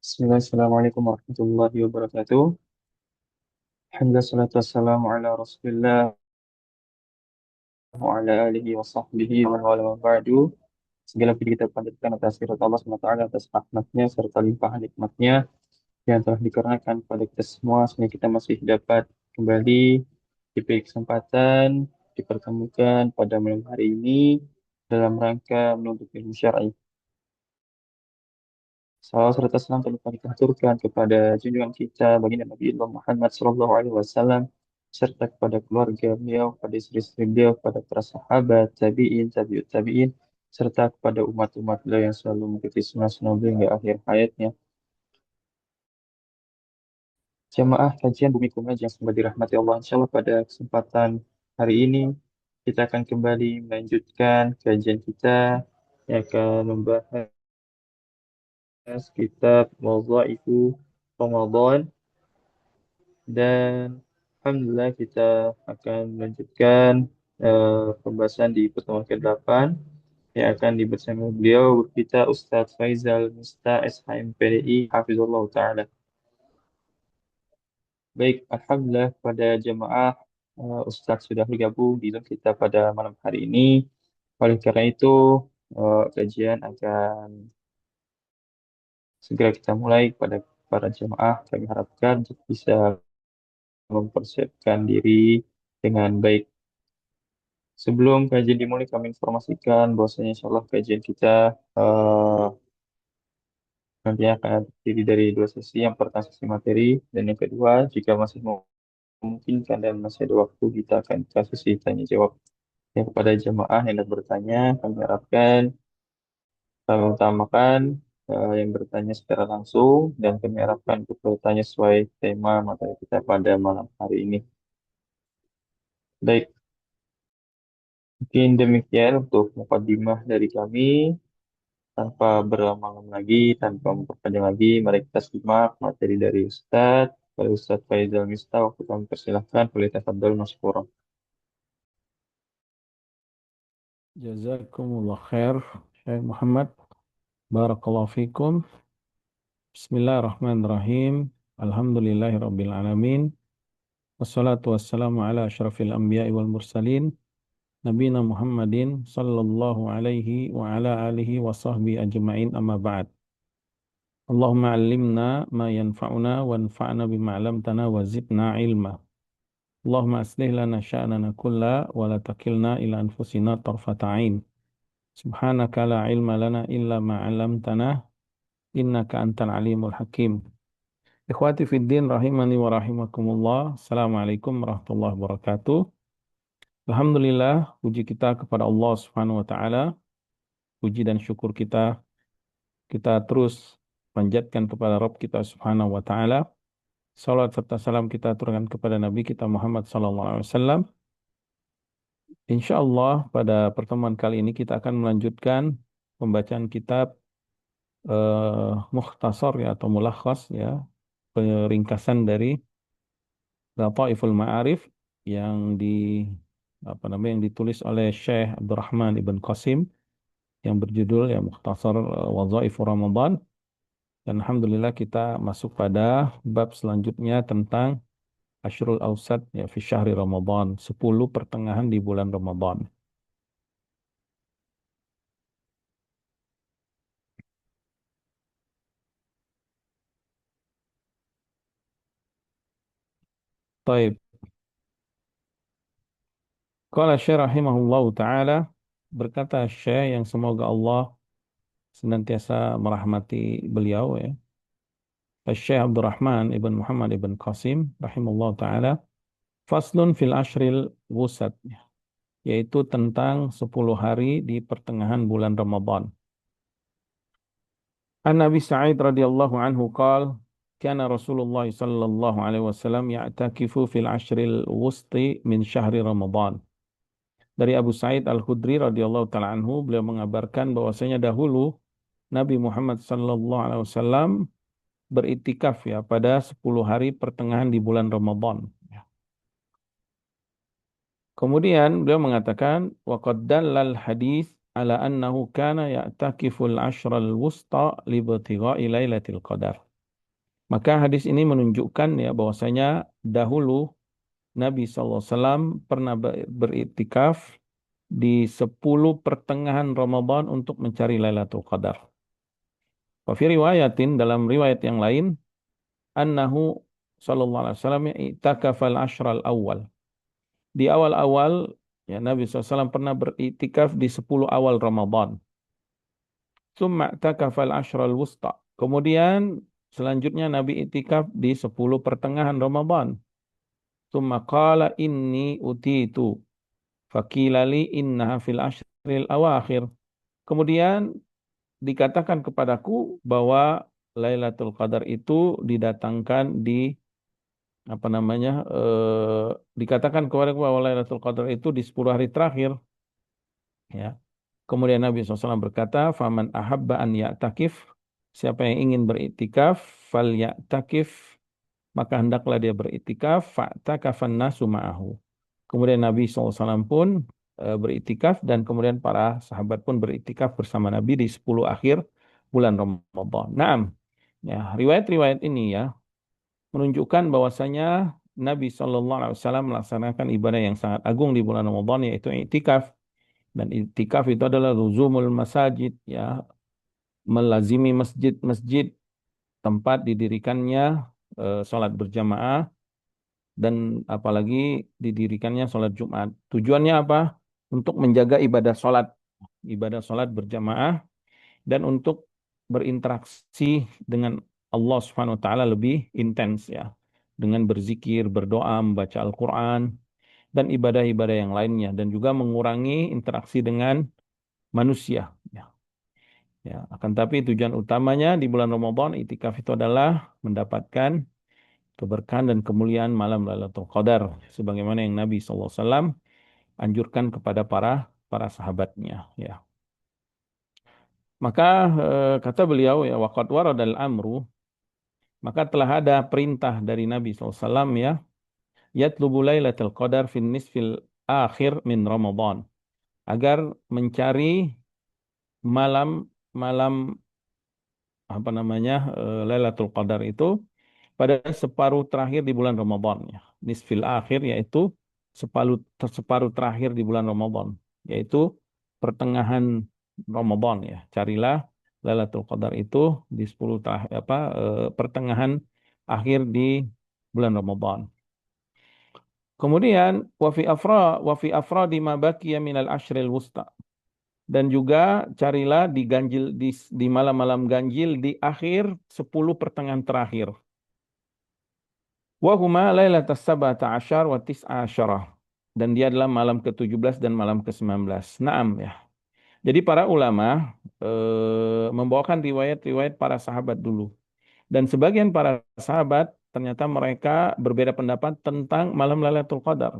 Bismillah, Assalamualaikum warahmatullahi wabarakatuh. Alhamdulillah, salatu wassalamu ala rasulillah wa ala alihi wa sahbihi wa man wala wa ba'du. Segala puji kita panjatkan atas hadirat Allah SWT, atas rahmatnya serta limpahan nikmatnya yang telah dikarenakan pada kita semua, sehingga kita masih dapat kembali diberi kesempatan dipertemukan pada malam hari ini dalam rangka menuntut ilmu syar'i. Salam serta salam tak lupa kita haturkan kepada junjungan kita baginda Nabi Allah Muhammad SAW, serta kepada keluarga beliau, kepada istri-istri beliau, kepada para sahabat, tabi'in, tabi'ut tabi'in, serta kepada umat-umat beliau yang selalu mengikuti sunnah-sunnah beliau hingga akhir hayatnya. Jamaah kajian Bumi Kumenj yang semoga dirahmati Allah, insya Allah pada kesempatan hari ini kita akan kembali melanjutkan kajian kita yang akan membahas kitab Wadha'ifu Ramadan. Dan Alhamdulillah kita akan melanjutkan pembahasan di pertemuan ke-8 yang akan dibersama beliau kita Ustadz Faizal Mista SHMPDI Hafizullah Ta'ala. Baik, Alhamdulillah pada jemaah Ustadz sudah bergabung di dalam kita pada malam hari ini. Oleh karena itu kajian akan segera kita mulai pada para jemaah. Kami harapkan untuk bisa mempersiapkan diri dengan baik. Sebelum kajian dimulai, kami informasikan bahwasanya insya Allah kajian kita eh, nantinya akan terdiri dari dua sesi. Yang pertama sesi materi, dan yang kedua, jika masih memungkinkan dan masih ada waktu, kita akan ke sesi tanya jawab. Yang kepada jemaah yang hendak bertanya, kami harapkan kami utamakan yang bertanya secara langsung, dan kami harapkan untuk bertanya sesuai tema materi kita pada malam hari ini. Baik, mungkin demikian untuk mukadimah dari kami. Tanpa berlama-lama lagi, tanpa memperpanjang lagi, mari kita simak materi dari Ustadz. Pada Ustadz Faizal Mista, waktu kami persilahkan, boleh tafadhol masykurah. Jazakumullah khair, Syekh Muhammad. Barakallahu fikum. Bismillahirrahmanirrahim. Alhamdulillahirabbil alamin. Wassalatu wassalamu ala asyrafil anbiya'i wal mursalin. Nabiyina Muhammadin sallallahu alaihi wa ala alihi wa sahbihi ajma'in amma ba'd. Allahumma allimna ma yanfa'una wanfa'na bima 'allamtana wa zidna ilma. Allahumma aslih lana sya'nana kulla wa la takilna ila anfusina tarfata 'ain. Subhanaka la ilma lana illa ma 'allamtana innaka antal alimul hakim. Ikhwati fiddin rahimani wa rahimakumullah. Assalamualaikum warahmatullahi wabarakatuh. Alhamdulillah, puji kita kepada Allah Subhanahu wa taala. Puji dan syukur kita terus panjatkan kepada Rabb kita Subhanahu wa taala. Salat serta salam kita aturkan kepada Nabi kita Muhammad sallallahu alaihi wasallam. Insyaallah pada pertemuan kali ini kita akan melanjutkan pembacaan kitab mukhtasar ya atau mulakhas ya, peringkasan dari Lataiful Ma'arif yang yang ditulis oleh Syekh Abdurrahman Ibn Qasim yang berjudul ya Mukhtasar Wadhaifur Ramadan. Dan alhamdulillah kita masuk pada bab selanjutnya tentang Ashrul Awsat ya fi syahri Ramadan, 10 pertengahan di bulan Ramadan. Taib. Qala Syekh rahimahullahu taala, berkata Syekh yang semoga Allah senantiasa merahmati beliau ya. Syekh Abdurrahman Ibn Muhammad Ibn Qasim rahimahullah ta'ala, faslun fil ashril wusat, yaitu tentang 10 hari di pertengahan bulan Ramadan. An Nabi Sa'id radhiyallahu anhu qal, kana Rasulullah sallallahu alaihi wasallam ya'takifu fil ashril wusti min syahri Ramadan. Dari Abu Sa'id Al-Khudri radhiyallahu ta'ala anhu, beliau mengabarkan bahwasanya dahulu Nabi Muhammad sallallahu alaihi wasallam beriktikaf ya pada 10 hari pertengahan di bulan Ramadan. Kemudian beliau mengatakan wa qad dallal hadis ala annahu kana ya'takiful ashral wusta li ibtigha'i lailatul qadar. Maka hadis ini menunjukkan ya bahwasanya dahulu Nabi SAW pernah beriktikaf di 10 pertengahan Ramadan untuk mencari Lailatul Qadar. Wa fi riwayatin dalam riwayat yang lain annahu sallallahu alaihi wasallam i'takafal ashral awal. Di awal-awal ya Nabi SAW pernah beriktikaf di 10 awal Ramadan. Tsumma i'takafal ashral wusta. Kemudian selanjutnya Nabi iktikaf di 10 pertengahan Ramadan. Tsumma qala inni utitu fakilali innaha fil ashril awakhir. Kemudian dikatakan kepadaku bahwa Lailatul Qadar itu didatangkan di apa namanya dikatakan kepadaku bahwa Lailatul Qadar itu di 10 hari terakhir ya. Kemudian Nabi SAW berkata, "Faman ahabba an ya'takif." Siapa yang ingin beriktikaf, fal ya'takif, maka hendaklah dia beriktikaf, fa'takafan nasu ma'ahu. Kemudian Nabi SAW pun beriktikaf dan kemudian para sahabat pun beriktikaf bersama Nabi di 10 akhir bulan Ramadan. Naam. Ya, riwayat-riwayat ini ya menunjukkan bahwasanya Nabi SAW melaksanakan ibadah yang sangat agung di bulan Ramadan yaitu iktikaf. Dan iktikaf itu adalah luzumul masajid ya, melazimi masjid-masjid tempat didirikannya sholat berjamaah dan apalagi didirikannya sholat Jumat. Tujuannya apa? Untuk menjaga ibadah sholat berjamaah dan untuk berinteraksi dengan Allah Subhanahu wa taala lebih intens ya. Dengan berzikir, berdoa, membaca Al-Qur'an dan ibadah-ibadah yang lainnya dan juga mengurangi interaksi dengan manusia ya. Ya, akan tapi tujuan utamanya di bulan Ramadan itikaf itu adalah mendapatkan keberkahan dan kemuliaan malam Lailatul Qadar sebagaimana yang Nabi SAW anjurkan kepada para para sahabatnya ya. Maka kata beliau ya waqad waradal amru, maka telah ada perintah dari Nabi SAW ya, yatlubu lailatul qadar fin nisfil akhir min Ramadan, agar mencari malam malam apa namanya Lailatul Qadar itu pada separuh terakhir di bulan Ramadan ya. Nisfil akhir yaitu separuh terakhir di bulan Ramadan, yaitu pertengahan Ramadan ya. Carilah Lailatul Qadar itu di 10 terakhir pertengahan akhir di bulan Ramadan. Kemudian wa fi afradi ma baqiya minal ashril wusta. Dan juga carilah di ganjil di malam-malam ganjil di akhir 10 pertengahan terakhir. Wa huma lailatas sabata asyar wa tis'a asyarah. Dan dia adalah malam ke-17 dan malam ke-19. Naam ya. Jadi para ulama membawakan riwayat-riwayat para sahabat dulu. Dan sebagian para sahabat ternyata mereka berbeda pendapat tentang malam Lailatul Qadar.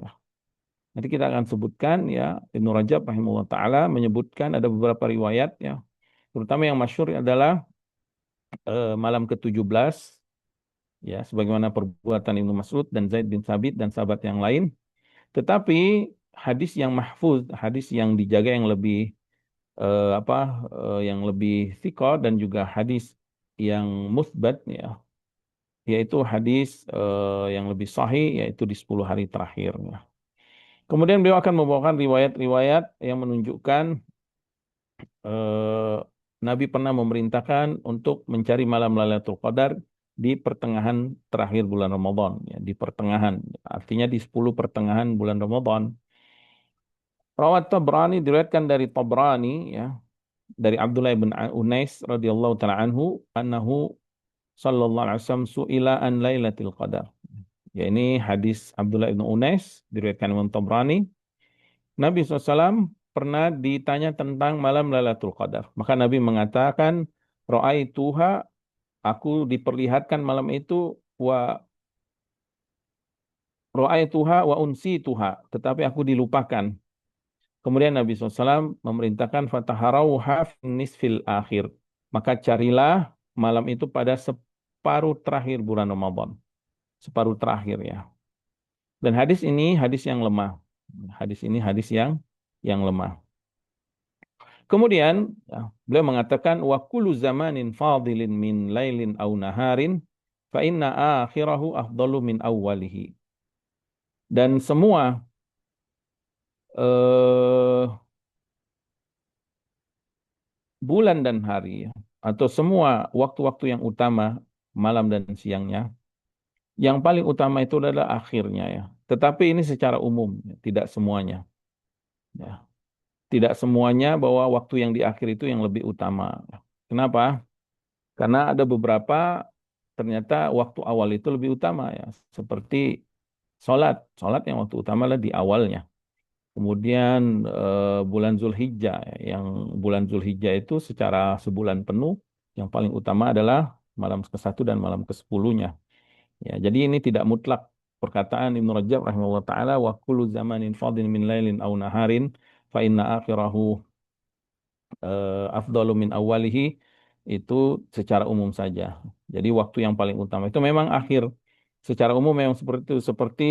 Nanti kita akan sebutkan ya, Ibnu Rajab rahimahullah taala menyebutkan ada beberapa riwayat ya. Terutama yang masyhur adalah malam ke-17 ya sebagaimana perbuatan Ibnu Mas'ud dan Zaid bin Sabit dan sahabat yang lain. Tetapi hadis yang mahfuz, hadis yang dijaga yang lebih eh, apa yang lebih thiqah dan juga hadis yang musbat ya, yaitu hadis yang lebih sahih yaitu di 10 hari terakhir ya. Kemudian beliau akan membawakan riwayat-riwayat yang menunjukkan eh, Nabi pernah memerintahkan untuk mencari malam Lailatul Qadar di pertengahan terakhir bulan Ramadan ya, di pertengahan artinya di 10 pertengahan bulan Ramadan. Rawat Tabrani diriwayatkan dari Tabrani ya, dari Abdullah bin Unais radhiyallahu taala anhu annahu sallallahu alaihi wasallam suila an Lailatul Qadar. Ya ini hadis Abdullah bin Unais diriwayatkan Imam Tabrani. Nabi SAW pernah ditanya tentang malam Lailatul Qadar. Maka Nabi mengatakan, Ra'aituha, aku diperlihatkan malam itu, wa ra'aituha wa unsituha, tetapi aku dilupakan. Kemudian Nabi SAW memerintahkan fataharauha nisfil akhir. Maka carilah malam itu pada separuh terakhir bulan Ramadan. Separuh terakhir ya. Dan hadis ini hadis yang lemah. Hadis ini hadis yang lemah. Kemudian ya, beliau mengatakan wa kullu zamanin fadilin min lailin aw naharin fa inna akhirahu afdalu min awwalihi. Dan semua eh, bulan dan hari ya, atau semua waktu-waktu yang utama malam dan siangnya, yang paling utama itu adalah akhirnya ya. Tetapi ini secara umum, ya, tidak semuanya. Ya. Tidak semuanya bahwa waktu yang di akhir itu yang lebih utama. Kenapa? Karena ada beberapa ternyata waktu awal itu lebih utama ya. Seperti sholat. Sholat yang waktu utama adalah di awalnya. Kemudian bulan Zulhijjah, ya. Yang bulan Zulhijjah itu secara sebulan penuh, yang paling utama adalah malam ke-1 dan malam ke-10-nya. Ya, jadi ini tidak mutlak perkataan Ibnu Rajab rahimahullah taala wa kullu zamanin fadin min lailin aw naharin fa inna akhirahu afdalu min awalihi itu secara umum saja. Jadi waktu yang paling utama itu memang akhir. Secara umum memang seperti itu, seperti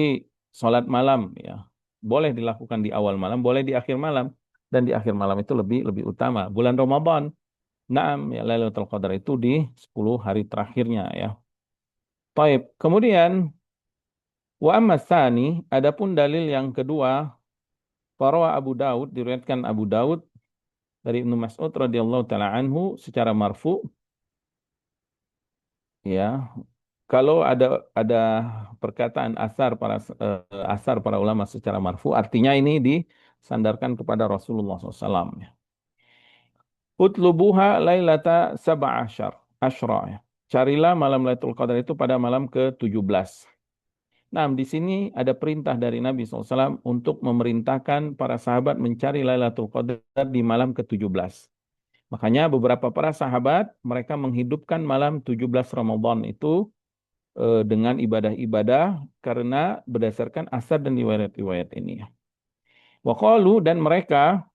sholat malam ya. Boleh dilakukan di awal malam, boleh di akhir malam dan di akhir malam itu lebih lebih utama. Bulan Ramadan, naam ya Lailatul Qadar itu di 10 hari terakhirnya ya. Taib. Kemudian wa amma tsani, adapun dalil yang kedua, parawa Abu Daud diriwayatkan Abu Daud dari Ibnu Mas'ud radhiyallahu taala anhu secara marfu ya. Kalau ada perkataan asar para ulama secara marfu, artinya ini disandarkan kepada Rasulullah SAW. Ya. Utlubuha lailata asyra. Ya. Carilah malam Lailatul Qadar itu pada malam ke-17. Nah, di sini ada perintah dari Nabi SAW untuk memerintahkan para sahabat mencari Lailatul Qadar di malam ke-17. Makanya beberapa para sahabat mereka menghidupkan malam 17 Ramadan itu dengan ibadah-ibadah karena berdasarkan asar dan riwayat-riwayat ini. Waqalu dan mereka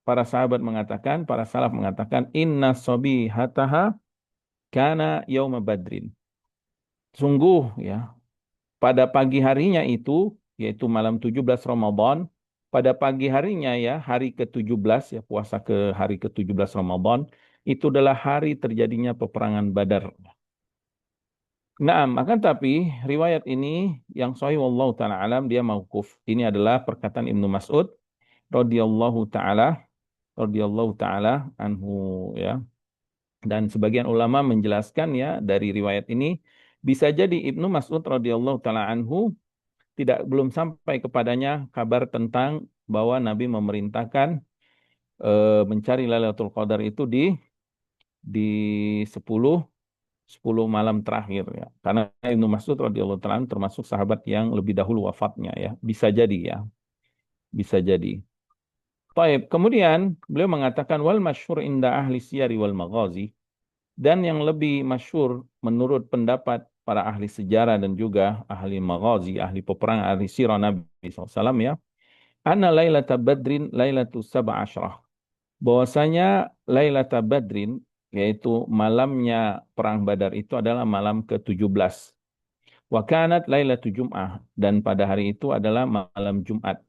para sahabat mengatakan, para salaf mengatakan inna sabihataha kana yauma badrin. Sungguh ya, pada pagi harinya itu yaitu malam 17 Ramadan, pada pagi harinya ya, hari ke-17 ya, puasa ke hari ke-17 Ramadan, itu adalah hari terjadinya peperangan Badar. Nah, akan tapi riwayat ini yang sahih wallahu taala alam dia mauquf. Ini adalah perkataan Ibnu Mas'ud radhiyallahu taala anhu ya. Dan sebagian ulama menjelaskan ya dari riwayat ini bisa jadi Ibnu Mas'ud radhiyallahu taala anhu belum sampai kepadanya kabar tentang bahwa Nabi memerintahkan mencari Lailatul Qadar itu di 10 10 malam terakhir ya. Karena Ibnu Mas'ud radhiyallahu taala termasuk sahabat yang lebih dahulu wafatnya ya. Bisa jadi ya. Bisa jadi. Baik, kemudian beliau mengatakan wal masyhur inda ahli siyari wal maghazi dan yang lebih masyhur menurut pendapat para ahli sejarah dan juga ahli maghazi, ahli peperangan, ahli sirah Nabi SAW ya. Anna lailata badrin lailatu sab'a asyrah. Bahwasanya Lailatul Badrin yaitu malamnya perang Badar itu adalah malam ke-17. Wa kanat Lailatul Jum'ah dan pada hari itu adalah malam Jumat.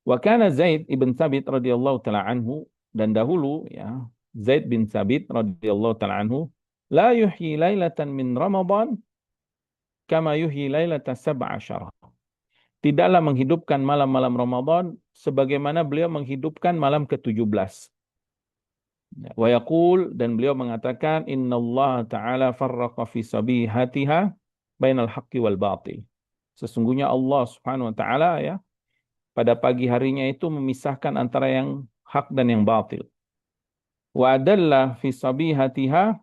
Wa kana Zaid ibn Thabit radhiyallahu taala anhu dan dahulu ya Zaid bin Thabit radhiyallahu taala anhu la yuhyi lailatan min Ramadan kama yuhyi lailata sab'a. Tidaklah menghidupkan malam-malam Ramadan sebagaimana beliau menghidupkan malam ke-17. Wa yaqul dan beliau mengatakan innallaha ta'ala farraqa fi sabihatiha bainal haqqi wal batil. Sesungguhnya Allah Subhanahu wa taala ya pada pagi harinya itu memisahkan antara yang hak dan yang batil. Wa adalla fi sabihatiha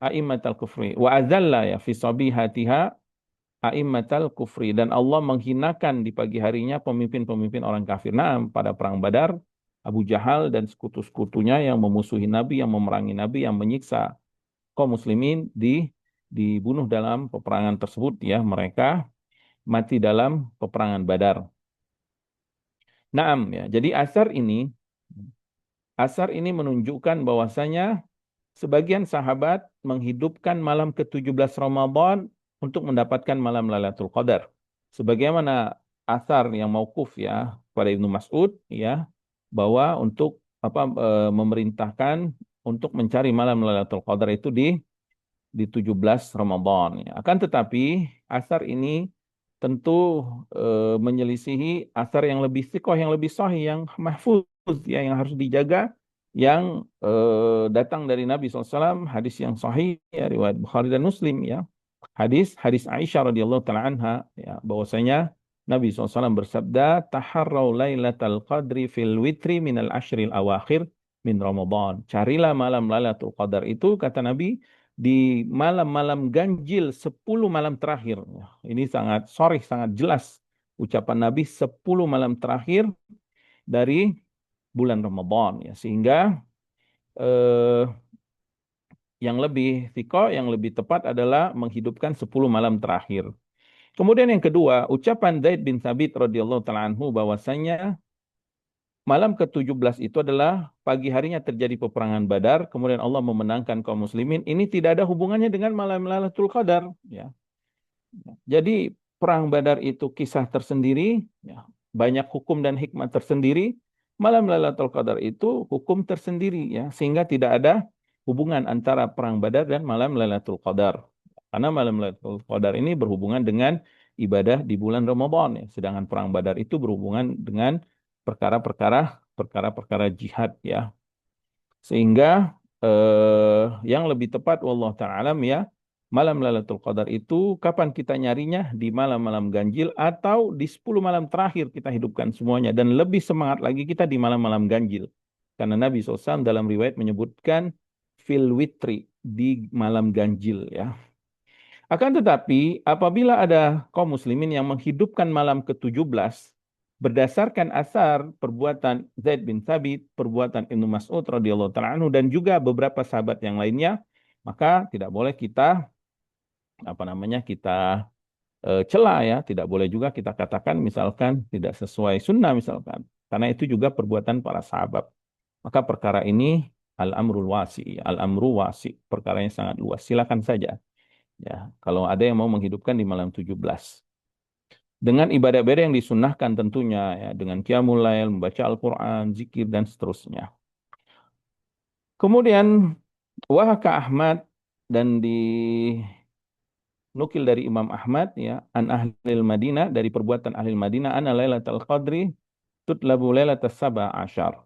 a'immatal kufri. Wa adzalla ya fi sabihatiha a'immatal kufri dan Allah menghinakan di pagi harinya pemimpin-pemimpin orang kafir. Nah, pada perang Badar Abu Jahal dan sekutu-sekutunya yang memusuhi Nabi, yang memerangi Nabi, yang menyiksa kaum muslimin dibunuh dalam peperangan tersebut ya, mereka mati dalam peperangan Badar. Naam ya. Jadi asar ini menunjukkan bahwasanya sebagian sahabat menghidupkan malam ke-17 Ramadan untuk mendapatkan malam Lailatul Qadar. Sebagaimana asar yang mauquf ya pada Ibnu Mas'ud ya bahwa untuk memerintahkan untuk mencari malam Lailatul Qadar itu di 17 Ramadan. Ya. Akan tetapi asar ini tentu menyelisihi asar yang lebih sikoh, yang lebih sahih, yang mahfuz, ya, yang harus dijaga, yang datang dari Nabi SAW, hadis yang sahih, ya, riwayat Bukhari dan Muslim, ya. Hadis Aisyah radhiyallahu taala anha, ya, bahwasanya Nabi SAW bersabda, "Taharrau lailatal qadri fil witri minal ashril awakhir min Ramadan." Carilah malam Lailatul Qadar itu, kata Nabi, di malam-malam ganjil 10 malam terakhir. Ya, ini sangat sorry, sangat jelas ucapan Nabi 10 malam terakhir dari bulan Ramadan, ya. Sehingga eh, yang lebih yang lebih tepat adalah menghidupkan 10 malam terakhir. Kemudian yang kedua, ucapan Zaid bin Thabit radhiyallahu taala anhu bahwasanya malam ke-17 itu adalah pagi harinya terjadi peperangan Badar, kemudian Allah memenangkan kaum muslimin. Ini tidak ada hubungannya dengan malam Lailatul Qadar, ya. Jadi perang Badar itu kisah tersendiri, ya, banyak hukum dan hikmah tersendiri. Malam Lailatul Qadar itu hukum tersendiri, ya, sehingga tidak ada hubungan antara perang Badar dan malam Lailatul Qadar. Karena malam Lailatul Qadar ini berhubungan dengan ibadah di bulan Ramadan, ya. Sedangkan perang Badar itu berhubungan dengan perkara-perkara jihad, ya. Sehingga yang lebih tepat wallahu taala alam, ya, malam Lailatul Qadar itu kapan kita nyarinya? Di malam-malam ganjil atau di 10 malam terakhir kita hidupkan semuanya, dan lebih semangat lagi kita di malam-malam ganjil. Karena Nabi SAW dalam riwayat menyebutkan fil witri, di malam ganjil, ya. Akan tetapi, apabila ada kaum muslimin yang menghidupkan malam ke-17 berdasarkan asar perbuatan Zaid bin Thabit, perbuatan Ibnu Mas'ud radhiyallahu taala anhu, dan juga beberapa sahabat yang lainnya, maka tidak boleh kita kita cela, ya, tidak boleh juga kita katakan misalkan tidak sesuai sunnah misalkan, karena itu juga perbuatan para sahabat. Maka perkara ini al-amru wasi, perkaranya sangat luas. Silakan saja. Ya, kalau ada yang mau menghidupkan di malam 17 dengan ibadah-ibadah yang disunnahkan tentunya, ya, dengan qiyamul lail, membaca Al-Qur'an, zikir dan seterusnya. Kemudian wahaka Ahmad, dan dinukil dari Imam Ahmad, ya, an ahlil Madinah, dari perbuatan ahli Madinah, anna lailatul qadri tutlabu lailatas saba asyar.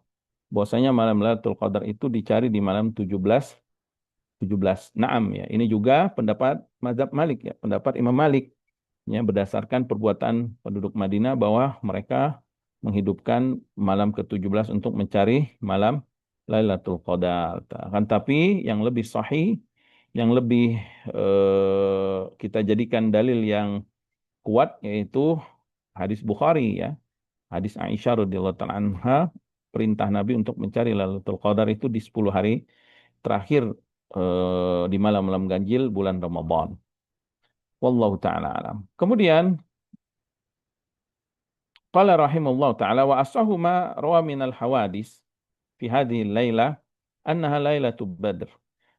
Bahwasanya malam Lailatul Qadar itu dicari di malam 17. Naam, ya. Ini juga pendapat mazhab Malik, ya, pendapat Imam Malik, ya, berdasarkan perbuatan penduduk Madinah bahwa mereka menghidupkan malam ke-17 untuk mencari malam Lailatul Qadar. Akan tapi yang lebih sahih, yang lebih kita jadikan dalil yang kuat, yaitu hadis Bukhari, ya. Hadis Aisyah radhiyallahu taala anha, perintah Nabi untuk mencari Lailatul Qadar itu di 10 hari terakhir di malam-malam ganjil bulan Ramadan. Wallahu taala alam. Kemudian qala rahimahullah taala wa asahu ma rawa minal hawadis fi hadhihi lailah annaha lailatul badr.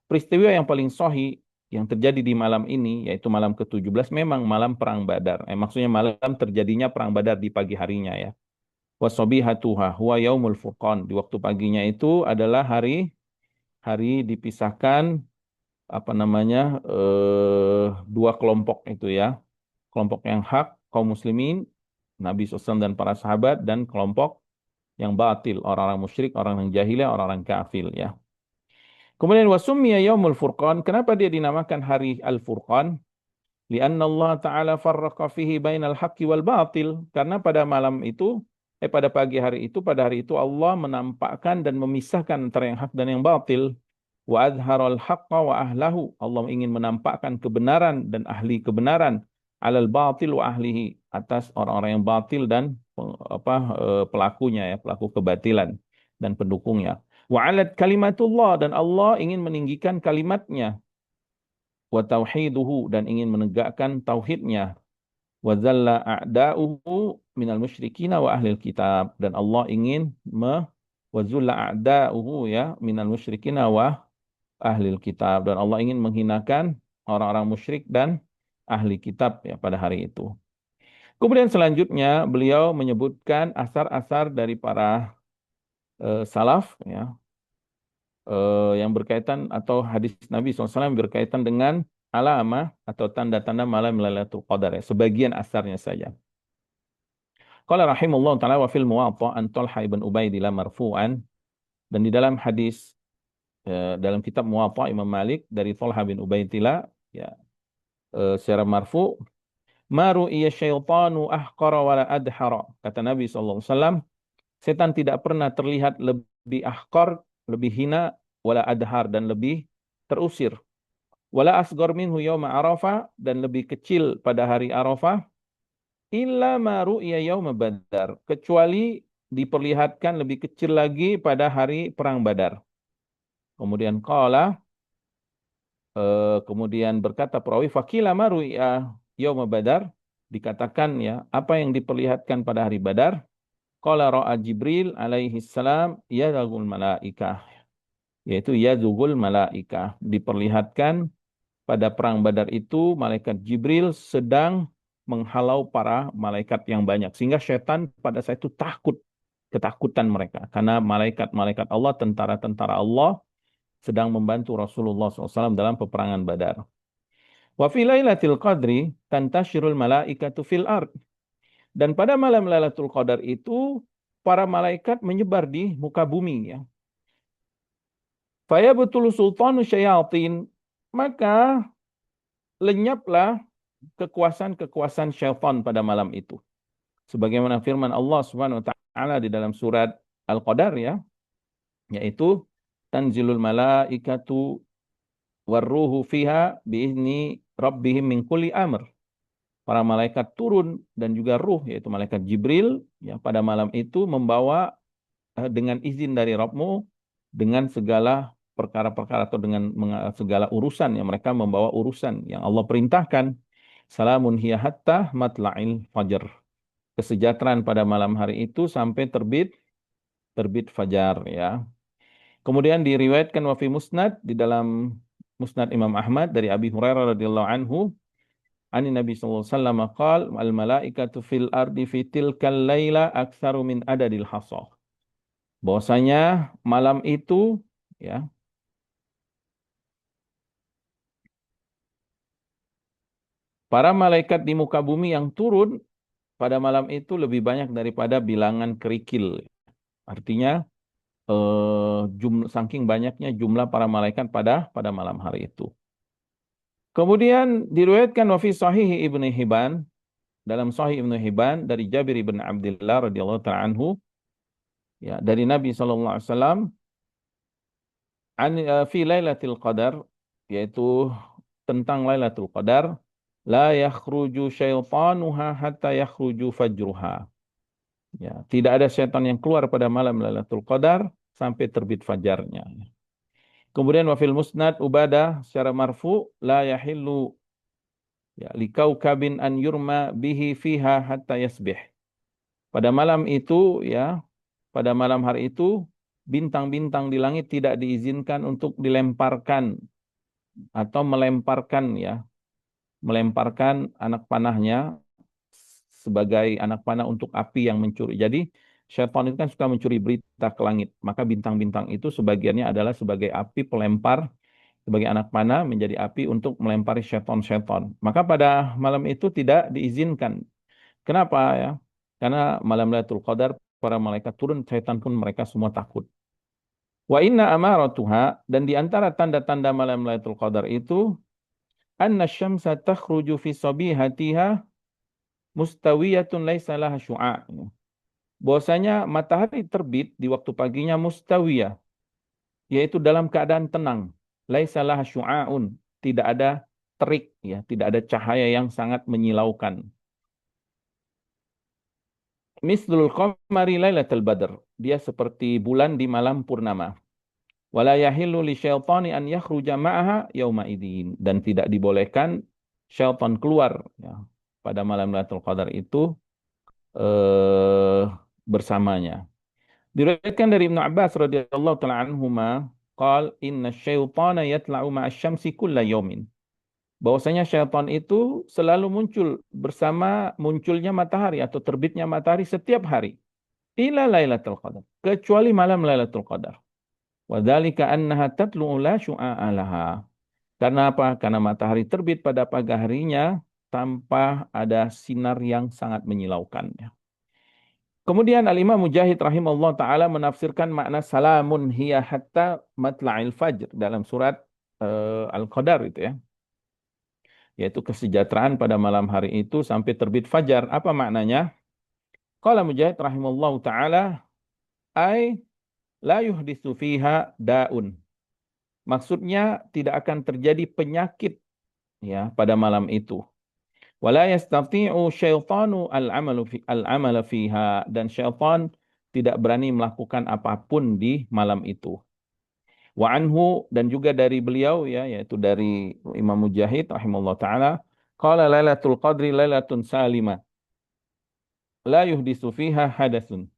Peristiwa yang paling sahih yang terjadi di malam ini, yaitu malam ke-17, memang malam perang Badar. Maksudnya malam terjadinya perang Badar di pagi harinya, ya. Wa sabihatuha huwa yaumul furqan. Di waktu paginya itu adalah hari hari dipisahkan dua kelompok itu, ya. Kelompok yang hak, kaum muslimin, Nabi SAW dan para sahabat, dan kelompok yang batil, orang-orang musyrik, orang yang jahiliyah, orang-orang kafir, ya. Kemudian wasummiya yaumul furqan, kenapa dia dinamakan hari al-furqan? Lianna Allah Ta'ala farraqa fihi bainal haqqi wal batil. Karena pada malam itu, pada pagi hari itu, pada hari itu Allah menampakkan dan memisahkan antara yang hak dan yang batil. Wa adharal haqqa wa ahlahu. Allah ingin menampakkan kebenaran dan ahli kebenaran. Alal batil wa ahlihi. Atas orang-orang yang batil dan pelakunya, ya, pelaku kebatilan dan pendukungnya. Wa alat kalimatullah, dan Allah ingin meninggikan kalimatnya. Wa tauhiduhu, dan ingin menegakkan tauhidnya. Wa zalla a'da'uhu minal musyrikina wa ahlil kitab, dan Allah ingin wa zulla a'da'uhu, ya, minal musyrikina wa ahlil kitab, dan Allah ingin menghinakan orang-orang musyrik dan ahli kitab, ya, pada hari itu. Kemudian selanjutnya beliau menyebutkan asar-asar dari para salaf, ya, yang berkaitan atau hadis Nabi SAW yang berkaitan dengan alamah atau tanda-tanda malam Lailatul Qadar ya, sebagian asarnya saja. Qala rahimahullah taala wa fil Muwatta an Talha ibn Ubaidillah marfu'an, dan di dalam hadis dalam kitab Muwatta Imam Malik dari Talha bin Ubaidillah ya, secara marfu, maru iya syaitanu ahqara wala adhara, kata Nabi SAW, setan tidak pernah terlihat lebih ahqar, lebih hina, wala adhar, dan lebih terusir, wala asghar minhu yauma arafah, dan lebih kecil pada hari Arafah, illa ma ru'ya yauma Badar, kecuali diperlihatkan lebih kecil lagi pada hari perang Badar. Kemudian kemudian berkata perawi, fakila ma ru'ya yauma Badar, dikatakan ya, apa yang diperlihatkan pada hari Badar? Qala ra'a Jibril alaihi salam yazagul malaikah, yaitu yazugul malaikah, diperlihatkan pada perang Badar itu malaikat Jibril sedang menghalau para malaikat yang banyak. Sehingga setan pada saat itu takut, ketakutan mereka. Karena malaikat-malaikat Allah, tentara-tentara Allah sedang membantu Rasulullah SAW dalam peperangan Badar. Wa fi lailatul qadri tantashirul malaikatu fil ard. Dan pada malam Lailatul Qadar itu para malaikat menyebar di muka bumi ya. Faya betul sultanu syayatin, maka lenyaplah kekuasaan-kekuasaan syaitan pada malam itu. Sebagaimana firman Allah Subhanahu wa taala di dalam surat Al-Qadar ya, yaitu tanzilul malaikatu warruhu fiha biizni rabbihim min kulli amr. Para malaikat turun dan juga ruh, yaitu malaikat Jibril ya, pada malam itu membawa dengan izin dari Rabbmu dengan segala perkara-perkara atau dengan segala urusan yang mereka membawa urusan yang Allah perintahkan. Salamun hiya hatta matla'il fajr. Kesejahteraan pada malam hari itu sampai terbit fajar ya. Kemudian diriwayatkan wa fi Musnad, di dalam Musnad Imam Ahmad dari Abi Hurairah radhiyallahu anhu, ani Nabi sallallahu alaihi wasallam qaal al malaikatu fil ardi fi tilkal laila aktsaru min adadil hasa. Bahwasanya malam itu ya, para malaikat di muka bumi yang turun pada malam itu lebih banyak daripada bilangan kerikil. Artinya saking banyaknya jumlah para malaikat pada malam hari itu. Kemudian diriwayatkan wa fi sahih Ibnu Hibban, dalam sahih Ibnu Hibban dari Jabir bin Abdullah radhiyallahu ta'ala anhu ya, dari Nabi sallallahu alaihi wasallam fi Lailatul Qadar, yaitu tentang Lailatul Qadar, la yakhruju syaitanuha hatta yakhruju fajruha. Ya, tidak ada setan yang keluar pada malam Lailatul Qadar sampai terbit fajarnya. Kemudian wafil musnad Ubadah secara marfu, la yahillu ya likaukabin an yurma bihi fiha hatta yasbih. Pada malam itu ya, pada malam hari itu bintang-bintang di langit tidak diizinkan untuk dilemparkan atau melemparkan ya, melemparkan anak panahnya sebagai anak panah untuk api yang mencuri. Jadi syaitan itu kan suka mencuri berita ke langit. Maka bintang-bintang itu sebagiannya adalah sebagai api pelempar, sebagai anak panah menjadi api untuk melempari syaitan-syaitan. Maka pada malam itu tidak diizinkan. Kenapa ya? Karena malam Lailatul Qadar para malaikat turun, syaitan pun mereka semua takut. Wa inna amaratuha, dan di antara tanda-tanda malam Lailatul Qadar itu anna syamsa takhruju fi sabihatiha mustawiyatun laisa laha syu'a'. Bahwasanya matahari terbit di waktu paginya mustawiyah, yaitu dalam keadaan tenang. Laisa laha syu'a'un, tidak ada terik ya, tidak ada cahaya yang sangat menyilaukan. Mislul qamari lailatul badr, dia seperti bulan di malam purnama. Wala yahillu li syaitani an yakhruja ma'aha yauma idzin, dan tidak dibolehkan syaitan keluar ya, pada malam Lailatul Qadar itu bersamanya. Diriwayatkan dari Ibnu Abbas radhiyallahu taala anhuma, qal inna syaitana yatla'u ma'asy-syamsi kulla yaumin. Bahwasanya syaitan itu selalu muncul bersama munculnya matahari atau terbitnya matahari setiap hari. Ila Lailatul Qadar, kecuali malam Lailatul Qadar. Wa dzalika annaha tatlu'u la syu'a'a laha. Karena apa? Karena matahari terbit pada pagi harinya tanpa ada sinar yang sangat menyilaukan. Kemudian Al-Imam Mujahid rahimahullah ta'ala menafsirkan makna salamun hiya hatta matla'il fajr dalam surat Al-Qadar itu ya. Yaitu kesejahteraan pada malam hari itu sampai terbit fajar. Apa maknanya? Qala Mujahid rahimahullah ta'ala ay la yuhditsu fiha da'un. Maksudnya tidak akan terjadi penyakit ya pada malam itu. Wala yastati'u syaitanu al-amala fiha, dan syaitan tidak berani melakukan apapun di malam itu. Wa anhu, dan juga dari beliau ya, yaitu dari Imam Mujahid rahimahullah taala, qala lailatul qadri lailatun salima la yuhdisu fiha hadatsun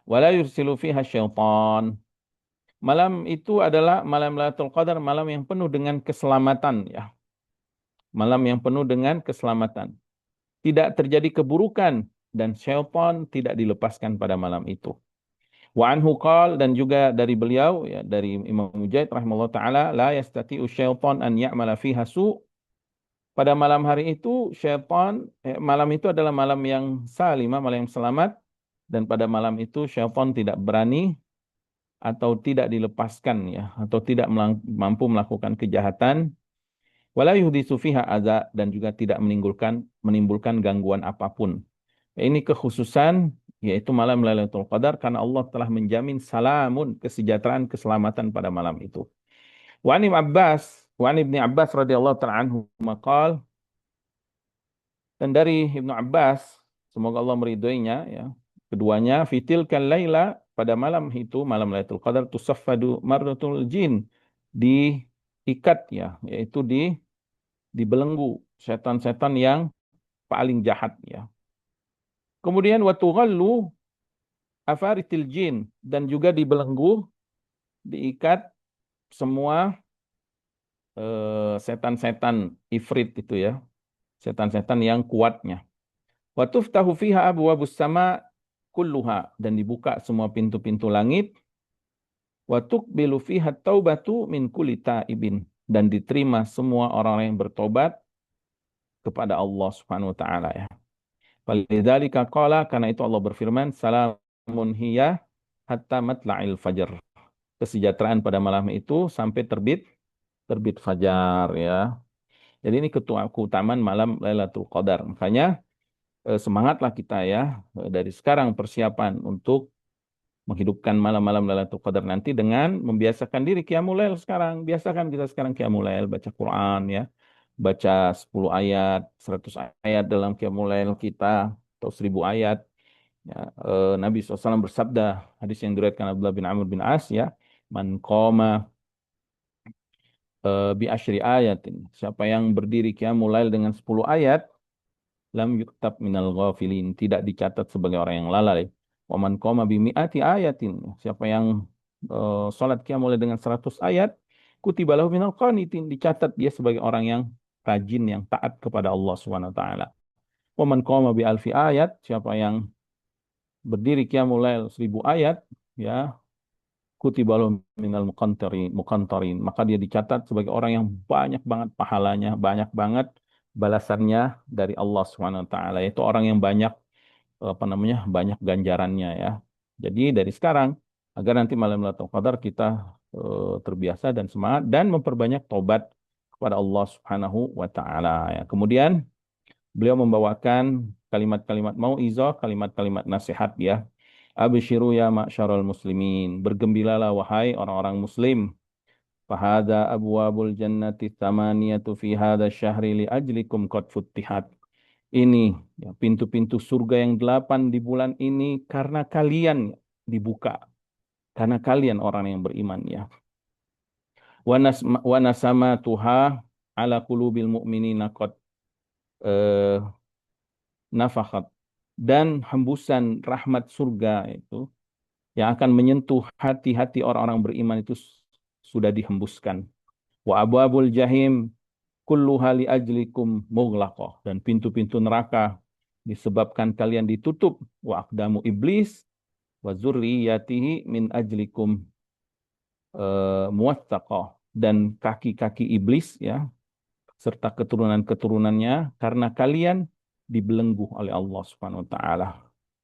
wa la yursilu fiha syaitan. Malam itu adalah malam Lailatul Qadar, malam yang penuh dengan keselamatan ya. Malam yang penuh dengan keselamatan. Tidak terjadi keburukan dan syaitan tidak dilepaskan pada malam itu. Wa anhu qal, dan juga dari beliau ya, dari Imam Mujahid rahimahullah taala, la yastati'u syaitan an ya'mala fiha su'. Pada malam hari itu syaitan malam itu adalah malam yang salimah, malam yang selamat, dan pada malam itu syaitan tidak berani atau tidak dilepaskan ya, atau tidak mampu melakukan kejahatan. Wala yuhditsu fiha adza, dan juga tidak menimbulkan gangguan apapun. Ini kekhususan yaitu malam Lailatul Qadar karena Allah telah menjamin salamun, kesejahteraan, keselamatan pada malam itu. Wa an Ibni Abbas radhiyallahu ta'ala anhu maqal, dan dari Ibnu Abbas semoga Allah meridhoinya ya, keduanya, fitil kan laila, pada malam itu malam Lailatul Qadar, tusaffadu marratul jin, diikat ya, yaitu dibelenggu setan-setan yang paling jahat ya. Kemudian watughallu afaritil jin, dan juga dibelenggu, diikat semua setan-setan ifrit itu ya, setan-setan yang kuatnya. Wa tuftahu fiha abwabus sama kulluha, dan dibuka semua pintu-pintu langit. Wa tuqbilu fiha taubatu min kulli taibin, dan diterima semua orang yang bertobat kepada Allah Subhanahu wa taala ya. Walidzalika qala, karena itu Allah berfirman, salamun hiya hatta matla'il fajr. Kesejahteraan pada malam itu sampai terbit fajar ya. Jadi ini keutamaan malam Lailatul Qadar. Makanya semangatlah kita ya dari sekarang persiapan untuk menghidupkan malam-malam Lailatul Qadar nanti dengan membiasakan diri qiyamul lail sekarang. Biasakan kita sekarang qiyamul lail, baca Quran ya. Baca 10 ayat, 100 ayat dalam qiyamul lail kita, atau 1000 ayat. Ya, Nabi SAW bersabda, hadis yang diriwayatkan Abdullah bin Amr bin As ya, man qama bi asyri ayatin. Siapa yang berdiri qiyamul lail dengan 10 ayat, lam yuktab minal ghafilin, tidak dicatat sebagai orang yang lalai. Wa man qama bi mi'ati ayatin. Siapa yang salat qiyamul lail dengan 100 ayat, kutiba lahu minal qanitin, dicatat dia sebagai orang yang rajin, yang taat kepada Allah Subhanahu wa taala. Wa man qama bi alfi ayat, siapa yang berdiri qiyamul lail 1000 ayat, ya, kutibalu minal muqantarin, maka dia dicatat sebagai orang yang banyak banget pahalanya, banyak banget balasannya dari Allah Subhanahu wa taala, yaitu orang yang banyak apa namanya? Banyak ganjarannya ya. Jadi dari sekarang agar nanti malam Lailatul Qadar kita terbiasa dan semangat dan memperbanyak tobat kepada Allah Subhanahu wa taala ya. Kemudian beliau membawakan kalimat-kalimat mauizah, kalimat-kalimat nasihat ya. Abshiru ya ma'syarul muslimin. Bergembiralah wahai orang-orang muslim. Fahada abwabul jannati thamaniyatu fi hadha syahri li ajlikum qad futtihat. Ini ya, pintu-pintu surga yang 8 di bulan ini karena kalian dibuka. Karena kalian orang yang beriman ya. Wa nasama tuha ala qulubil mu'minina qad nafakhat, dan hembusan rahmat surga itu yang akan menyentuh hati-hati orang-orang beriman itu sudah dihembuskan. Wa abwabul jahim kulluha li ajlikum mughlaqah, dan pintu-pintu neraka disebabkan kalian ditutup. Wa aqdamu iblis wa zurriyatihi min ajlikum muwaththaqah dan kaki-kaki iblis ya serta keturunan-keturunannya karena kalian dibelenggu oleh Allah Subhanahu wa taala.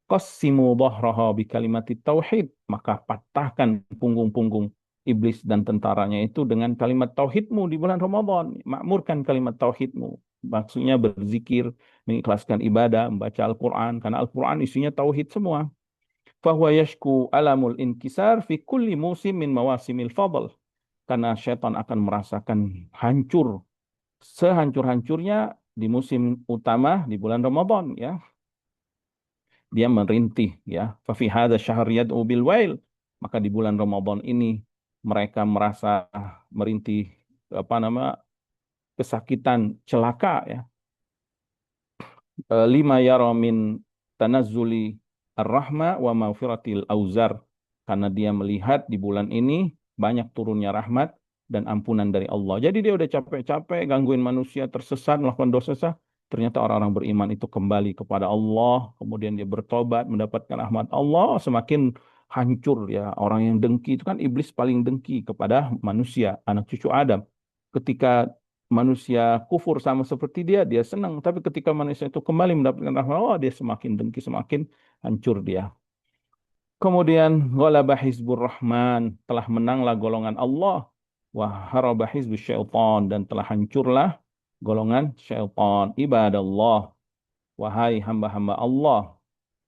Qassimu dhahraha bi kalimati tauhid, maka patahkan punggung-punggung iblis dan tentaranya itu dengan kalimat tauhidmu di bulan Ramadan. Makmurkan kalimat tauhidmu. Maksudnya berzikir, mengikhlaskan ibadah, membaca Al-Quran, karena Al-Quran isinya tauhid semua. Fahuwa yashku alamul inkisar fi kulli musim min mawasimil fadl. Karena syaitan akan merasakan hancur sehancur-hancurnya di musim utama di bulan Ramadan ya. Dia merintih ya. Fa fi hadza syahr yad'u bil wail. Maka di bulan Ramadan ini mereka merasa merintih apa nama kesakitan celaka ya. Lima yara min tanazzuli ar-rahma wa maghfiratil auzar, karena dia melihat di bulan ini banyak turunnya rahmat dan ampunan dari Allah. Jadi dia udah capek-capek gangguin manusia tersesat melakukan dosa, ternyata orang-orang beriman itu kembali kepada Allah, kemudian dia bertobat mendapatkan rahmat Allah, semakin hancur ya. Orang yang dengki itu kan iblis paling dengki kepada manusia, anak cucu Adam. Ketika manusia kufur sama seperti dia, dia senang. Tapi ketika manusia itu kembali mendapatkan rahmat Allah, dia semakin dengki, semakin hancur dia. Kemudian ghalaba hizbur rahman, telah menanglah golongan Allah. Wa haraba hizbus syaitan, dan telah hancurlah golongan syaitan. Ibadallah, wahai hamba-hamba Allah.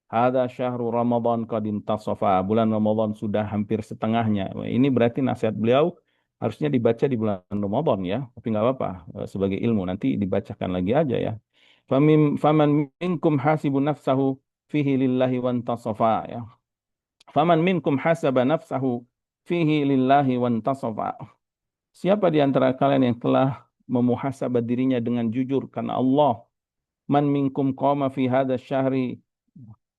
Hada syahru Ramadan qad intasafa. Bulan Ramadan sudah hampir setengahnya. Ini berarti nasihat beliau harusnya dibaca di bulan Ramadan ya. Tapi nggak apa-apa. Sebagai ilmu nanti dibacakan lagi aja ya. Faman minkum hasibun nafsahu fihi lillahi wa intasafa ya. Faman minkum hasaba nafsahu fihi lillahi wa intasafa. Siapa di antara kalian yang telah memuhasabah dirinya dengan jujur karena Allah? Man minkum qama fi hadha syahri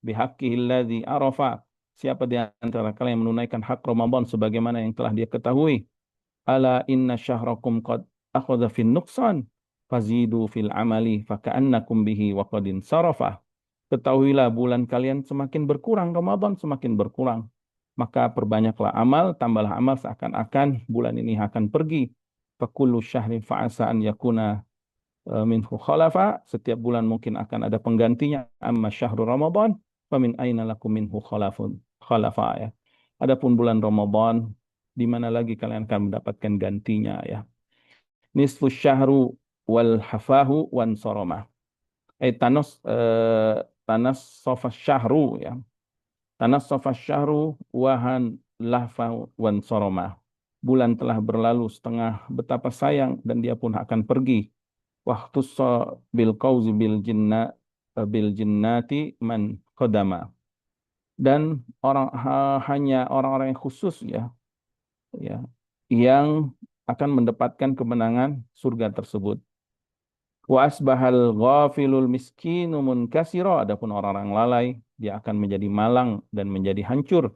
bihaqqihi alladzi arafa. Siapa di antara kalian yang menunaikan hak Ramadan sebagaimana yang telah dia ketahui? Ala inna syahrakum qad akhadha fin nuqsan fazidu fil amali faka'annakum bihi wa qadin sarafa. Ketahuilah bulan kalian semakin berkurang, Ramadan semakin berkurang. Maka perbanyaklah amal, tambahlah amal seakan-akan bulan ini akan pergi. Fakullu syahrin fa'asa an yakuna minhu khalafa, setiap bulan mungkin akan ada penggantinya. Amma syahrul Ramadan famin aina lakum minhu khalafa ya. Adapun bulan Ramadan, di mana lagi kalian akan mendapatkan gantinya ya. Nisfu syahru wal hafahu wan soroma. Tanas sofa syahru ya. Tanas sofa syahru wahan lahfa wan soroma. Bulan telah berlalu setengah, betapa sayang, dan dia pun akan pergi. Waktu so bil kauzi bil jinnati man kodama, dan hanya orang-orang yang khusus ya ya yang akan mendapatkan kemenangan surga tersebut. Wa asbahal ghafilul miskinu munkasira, adapun orang-orang lalai dia akan menjadi malang dan menjadi hancur.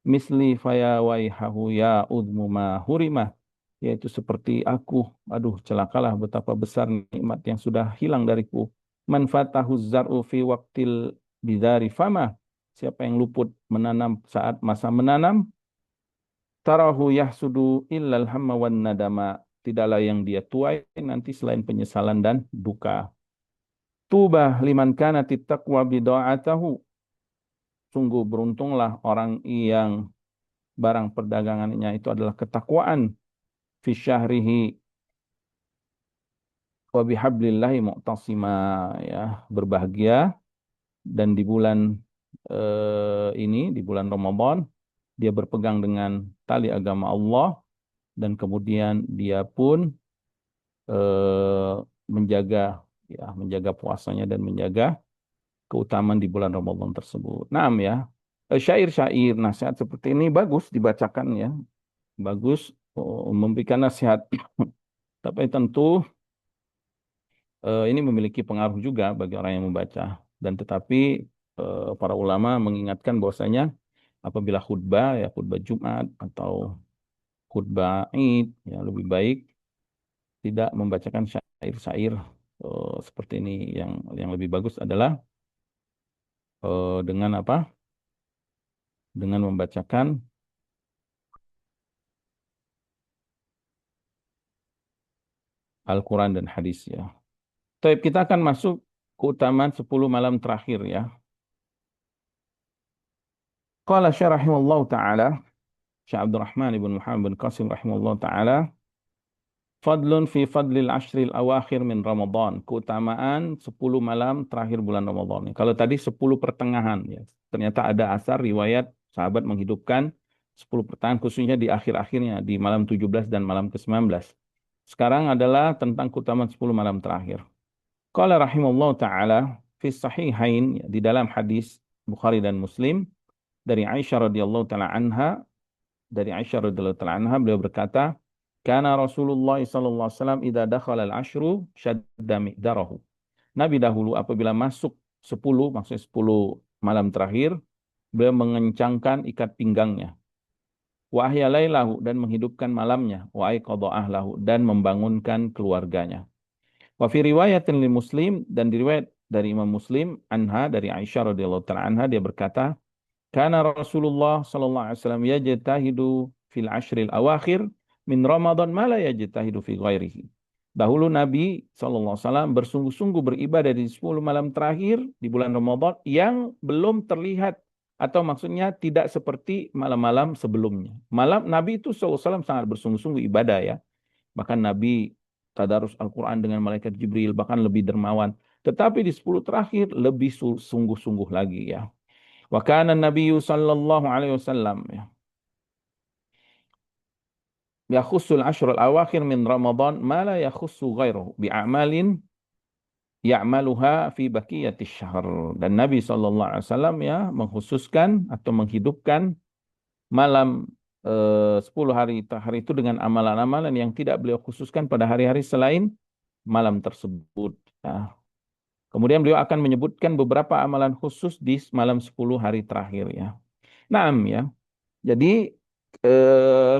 Misli faya waihahu ya udmu ma hurimah, yaitu seperti aku, aduh celakalah betapa besar nikmat yang sudah hilang dariku. Manfatahu zar'u fi waqtil bidari fama, siapa yang luput menanam saat masa menanam, tarahu yahsudu illal hamma wan nadama, tidaklah yang dia tuai nanti selain penyesalan dan duka. Tubah liman kana taqwa bida'atahu, sungguh beruntunglah orang yang barang perdagangannya itu adalah ketakwaan. Fi syahrihi wa bihablillahi mu'tasima ya, berbahagia dan di bulan ini di bulan Ramadan dia berpegang dengan tali agama Allah, dan kemudian dia pun eh, menjaga menjaga puasanya dan menjaga keutamaan di bulan Ramadan tersebut. Naam ya. Syair-syair nasihat seperti ini bagus dibacakan ya. Bagus memberikan nasihat. Tapi tentu ini memiliki pengaruh juga bagi orang yang membaca. Dan tetapi para ulama mengingatkan bahwasanya apabila khutbah ya khutbah Jumat atau khutbah Id ya lebih baik tidak membacakan syair-syair seperti ini. Yang lebih bagus adalah dengan apa? Dengan membacakan Al-Quran dan hadis ya. Baik, kita akan masuk keutamaan 10 malam terakhir ya. Qala Syekh rahimahullah ta'ala, Syekh Abdurrahman ibn Muhammad bin Qasim rahimahullah ta'ala, Fadlun fi fadlil ashril awakhir min Ramadan. Keutamaan 10 malam terakhir bulan Ramadan. Kalau tadi 10 pertengahan ya. Ternyata ada asar riwayat sahabat menghidupkan 10 pertengahan khususnya di akhir-akhirnya di malam 17 dan malam ke-19. Sekarang adalah tentang keutamaan 10 malam terakhir. Qala rahimallahu taala fi sahihain, ya, di dalam hadis Bukhari dan Muslim dari Aisyah radhiyallahu taala anha, beliau berkata, "Kana Rasulullah sallallahu alaihi wasallam idza dakhala al-ashru shadda mi'darahu." Nabi dahulu apabila masuk 10, maksudnya 10 malam terakhir, beliau mengencangkan ikat pinggangnya. Wa ahya lailahu, dan menghidupkan malamnya. Wa aiqadha ahlahu, dan membangunkan keluarganya. Wa fi riwayatin li Muslim, dan di riwayat dari Imam Muslim anha dari Aisyah radhiyallahu taala anha, dia berkata, "Kana Rasulullah sallallahu alaihi wasallam yajtahidu fil ashril awakhir min Ramadan ma la yajtahidu fi ghairihi." Dahulu Nabi sallallahu alaihi wasallam bersungguh-sungguh beribadah di 10 malam terakhir di bulan Ramadan yang belum terlihat, atau maksudnya tidak seperti malam-malam sebelumnya. Malam Nabi itu sallallahu alaihi wasallam sangat bersungguh-sungguh ibadah ya. Bahkan Nabi tadarus Al-Quran dengan malaikat Jibril, bahkan lebih dermawan. Tetapi di 10 terakhir lebih sungguh-sungguh lagi ya. Wa kana Nabiyyu sallallahu alaihi wasallam ya, yakhussul ashrul awakhir min Ramadan ma la yakhussu ghairuhu bi a'malin ya'maluha fi baqiyati syahr. Dan Nabi sallallahu alaihi wasallam ya mengkhususkan atau menghidupkan malam 10 hari terakhir itu dengan amalan-amalan yang tidak beliau khususkan pada hari-hari selain malam tersebut. Ya. Kemudian beliau akan menyebutkan beberapa amalan khusus di malam 10 hari terakhir ya. Naam ya. Jadi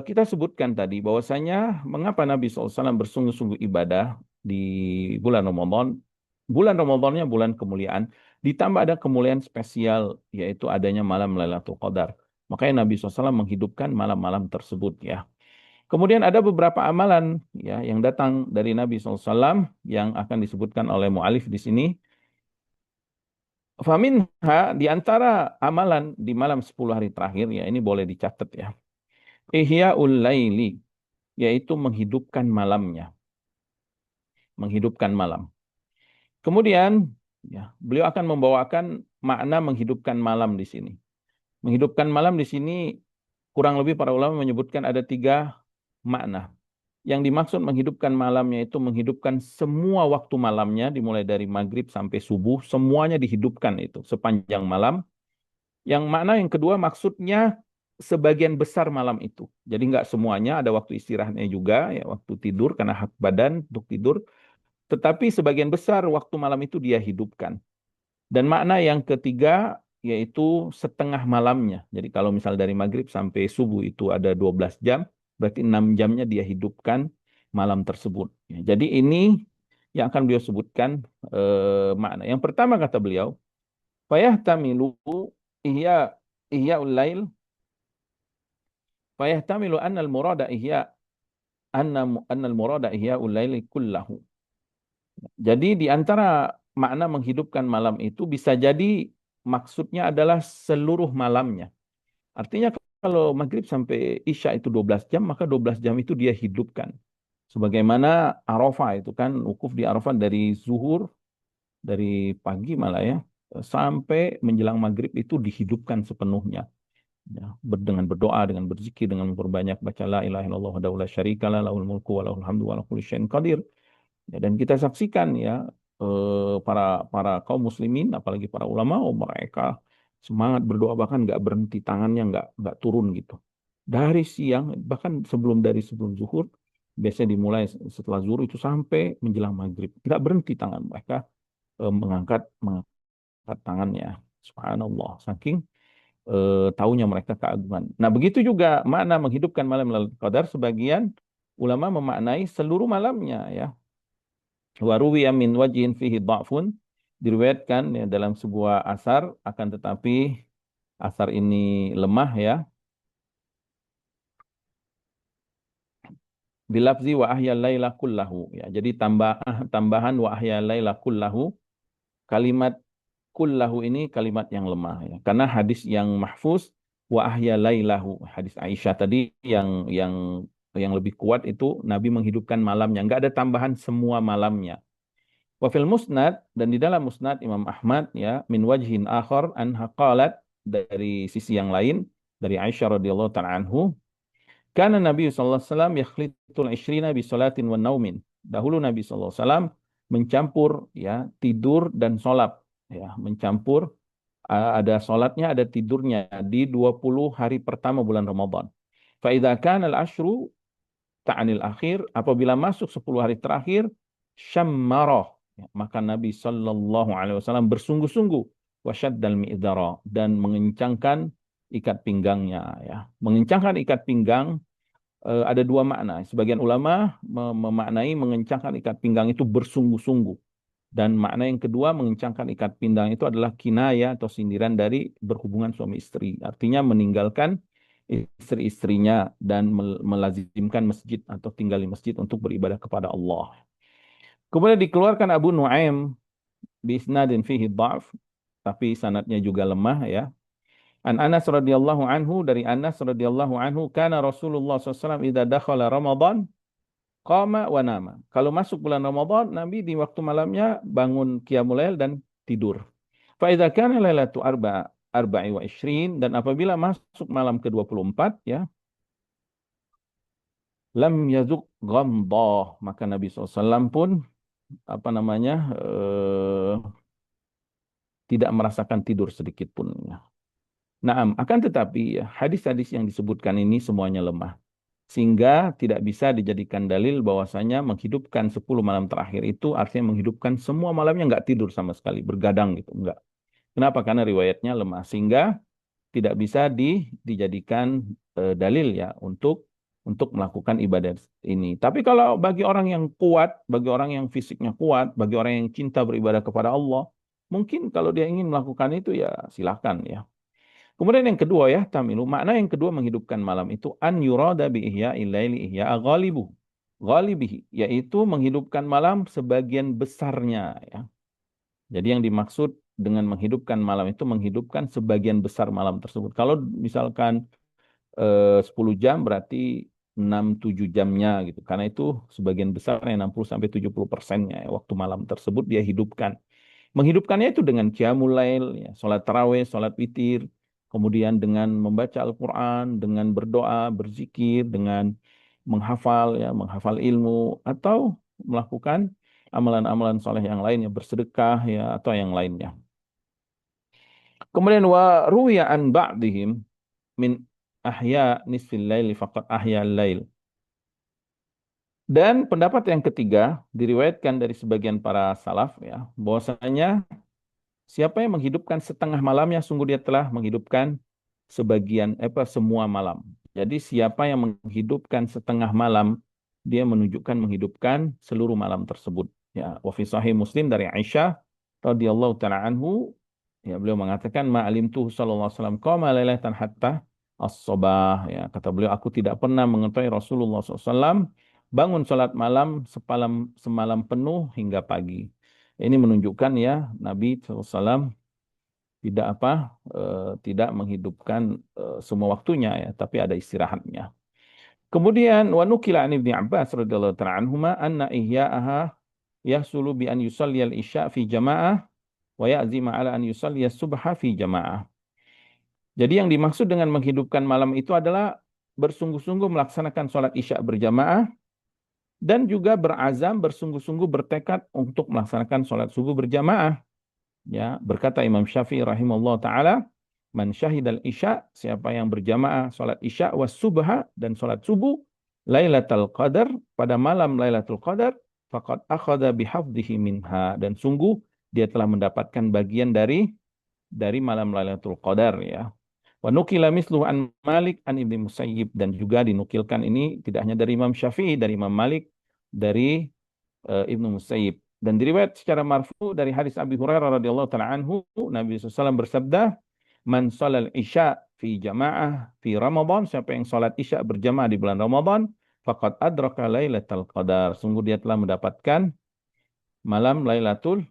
kita sebutkan tadi bahwasanya mengapa Nabi SAW bersungguh-sungguh ibadah di bulan Ramadan. Bulan Ramadannya bulan kemuliaan. Ditambah ada kemuliaan spesial yaitu adanya malam Lailatul Qadar. Makanya Nabi SAW menghidupkan malam-malam tersebut ya. Kemudian ada beberapa amalan ya yang datang dari Nabi SAW yang akan disebutkan oleh mu'alif di sini. Faminha, di antara amalan di malam 10 hari terakhir ya, ini boleh dicatat ya. Ihya'ul laili, yaitu menghidupkan malamnya, menghidupkan malam. Kemudian ya, beliau akan membawakan makna menghidupkan malam di sini. Menghidupkan malam di sini kurang lebih para ulama menyebutkan ada 3 makna. Yang dimaksud menghidupkan malamnya itu menghidupkan semua waktu malamnya, dimulai dari maghrib sampai subuh, semuanya dihidupkan itu sepanjang malam. Yang makna yang kedua maksudnya sebagian besar malam itu. Jadi nggak semuanya, ada waktu istirahatnya juga, ya waktu tidur karena hak badan untuk tidur. Tetapi sebagian besar waktu malam itu dia hidupkan. Dan makna yang ketiga yaitu setengah malamnya. Jadi kalau misal dari maghrib sampai subuh itu ada 12 jam, berarti 6 jamnya dia hidupkan malam tersebut. Ya, jadi ini yang akan beliau sebutkan makna. Yang pertama kata beliau, fayahtamilu ihya ihya'ul lail, fayahtamilu anna al-murada ihya anna al-murada ihya'ul lail kullahu. Jadi di antara makna menghidupkan malam itu bisa jadi maksudnya adalah seluruh malamnya. Artinya kalau maghrib sampai isya itu 12 jam, maka 12 jam itu dia hidupkan. Sebagaimana Arafah itu kan, wukuf di Arafah dari zuhur, dari pagi malah ya, sampai menjelang maghrib itu dihidupkan sepenuhnya. Ya, dengan berdoa, dengan berzikir, dengan memperbanyak baca la ilaha illallah wahdahu la syarikalah, lahul mulku wa lahul hamdu wa ala kulli syai'in qadir. Ya, dan kita saksikan ya para para kaum muslimin, apalagi para ulama, oh, mereka semangat berdoa, bahkan nggak berhenti, tangannya nggak turun gitu. Dari siang, bahkan dari sebelum zuhur, biasanya dimulai setelah zuhur itu sampai menjelang maghrib. Nggak berhenti tangan mereka mengangkat tangannya. Subhanallah, saking tahunya mereka keagungan. Nah, begitu juga makna menghidupkan malam Lailatul Qadar, sebagian ulama memaknai seluruh malamnya ya. Waruwiya min wajhin fihi dha'fun, diriwayatkan ya, dalam sebuah asar, akan tetapi asar ini lemah ya. bilafzi wa ahya laila kullahu ya. Jadi tambahan wa ahya laila kullahu, kalimat kullahu ini kalimat yang lemah ya. Karena hadis yang mahfuz wa ahya lailahu, hadis Aisyah tadi yang lebih kuat itu Nabi menghidupkan malamnya, enggak ada tambahan semua malamnya. Wa fil musnad, dan di dalam musnad Imam Ahmad ya, min wajhin akhar anha qalat, dari sisi yang lain dari Aisyah radhiyallahu taala anhu, karena Nabi sallallahu alaihi wasallam yakhlitul isyrina bi salatin wa naumin. Dahulu Nabi sallallahu alaihi wasallam mencampur ya tidur dan salat ya, mencampur, ada salatnya ada tidurnya di 20 hari pertama bulan Ramadan. Fa idza kana al-ashru ta'anil akhir, apabila masuk 10 hari terakhir, syammarah, ya, maka Nabi sallallahu alaihi wasallam bersungguh-sungguh wasyaddal mi'dzara, dan mengencangkan ikat pinggangnya ya. Mengencangkan ikat pinggang ada dua makna. Sebagian ulama memaknai mengencangkan ikat pinggang itu bersungguh-sungguh. Dan makna yang kedua, mengencangkan ikat pinggang itu adalah kinaya atau sindiran dari berhubungan suami istri. Artinya meninggalkan istri-istrinya dan melazimkan masjid atau tinggal di masjid untuk beribadah kepada Allah. Kemudian dikeluarkan Abu Nuaim bisnadin fihi dha'f, tapi sanadnya juga lemah ya. An Anas radhiyallahu anhu, dari Anas radhiyallahu anhu, kana Rasulullah SAW idza dakhala Ramadan qama wa nama. Kalau masuk bulan Ramadan, Nabi di waktu malamnya bangun qiyamul lail dan tidur. Fa idza kana lailatu arba'i wa ishrin, dan apabila masuk malam ke-24 ya, lam yazuk ghamdah, maka Nabi SAW pun apa namanya tidak merasakan tidur sedikit pun ya. Naam, akan tetapi ya, hadis-hadis yang disebutkan ini semuanya lemah. Sehingga tidak bisa dijadikan dalil bahwasanya menghidupkan 10 malam terakhir itu artinya menghidupkan semua malamnya nggak tidur sama sekali, bergadang gitu, enggak. Kenapa? Karena riwayatnya lemah. Sehingga tidak bisa dijadikan dalil ya untuk melakukan ibadah ini. Tapi kalau bagi orang yang kuat, bagi orang yang fisiknya kuat, bagi orang yang cinta beribadah kepada Allah, mungkin kalau dia ingin melakukan itu ya silahkan ya. Kemudian yang kedua ya, tamilu, makna yang kedua menghidupkan malam itu an yurada bi ihya'il laili ihya'a ghalibihi, yaitu menghidupkan malam sebagian besarnya ya. Jadi yang dimaksud dengan menghidupkan malam itu menghidupkan sebagian besar malam tersebut. Kalau misalkan 10 jam berarti 6-7 jamnya gitu. Karena itu sebagian besarnya 60-70%-nya ya, waktu malam tersebut dia hidupkan. Menghidupkannya itu dengan qiyamul lail, ya, sholat tarawih, sholat witir, kemudian dengan membaca Al-Quran, dengan berdoa, berzikir, dengan menghafal, ya, menghafal ilmu, atau melakukan amalan-amalan soleh yang lainnya, bersedekah, ya, atau yang lainnya. Kemudian wa ruwiya an ba'dihim min ahya nisfil laili faqad ahya al-lail. Dan pendapat yang ketiga diriwayatkan dari sebagian para salaf ya, bahwasanya siapa yang menghidupkan setengah malamnya, sungguh dia telah menghidupkan semua malam. Jadi siapa yang menghidupkan setengah malam, dia menunjukkan menghidupkan seluruh malam tersebut. Ya, wa fi sahih Muslim dari Aisyah radhiyallahu taala anhu, ya beliau mengatakan ma'alimtu sallallahu alaihi wasallam qama lailatan hatta as-sabah. Ya, kata beliau, aku tidak pernah mengetahui Rasulullah SAW bangun salat malam semalam penuh hingga pagi. Ini menunjukkan ya Nabi SAW tidak menghidupkan semua waktunya ya, tapi ada istirahatnya. Kemudian wa nukila an Ibnu Abbas radhiyallahu ta'ala anhuma anna ihya'aha yahsulu bi an yusalli al-isya fi jamaah wa ya'zima ala an yusalli as-subha fi jamaah. Jadi yang dimaksud dengan menghidupkan malam itu adalah bersungguh-sungguh melaksanakan sholat isya berjamaah dan juga berazam, bersungguh-sungguh bertekad untuk melaksanakan sholat subuh berjamaah. Ya, berkata Imam Syafi'i rahimahullah taala, man syahidal isya, siapa yang berjamaah salat isya was subha, dan salat subuh, lailatul qadar, pada malam lailatul qadar, faqad akhadha bihafdhihi minha, dan sungguh dia telah mendapatkan bagian dari malam lailatul qadar ya. Wa nukila mislu an Malik an Ibnu Musayyib, dan juga dinukilkan ini tidak hanya dari Imam Syafi'i, dari Imam Malik, dari Ibnu Musayyib. Dan diriwayat secara marfu dari hadis Abi Hurairah radhiyallahu taala anhu, Nabi SAW bersabda, "Man shalal isya fi jamaah fi Ramadan," siapa yang salat isya berjamaah di bulan Ramadan, faqad adraka lailatul qadar. Sungguh dia telah mendapatkan malam Lailatul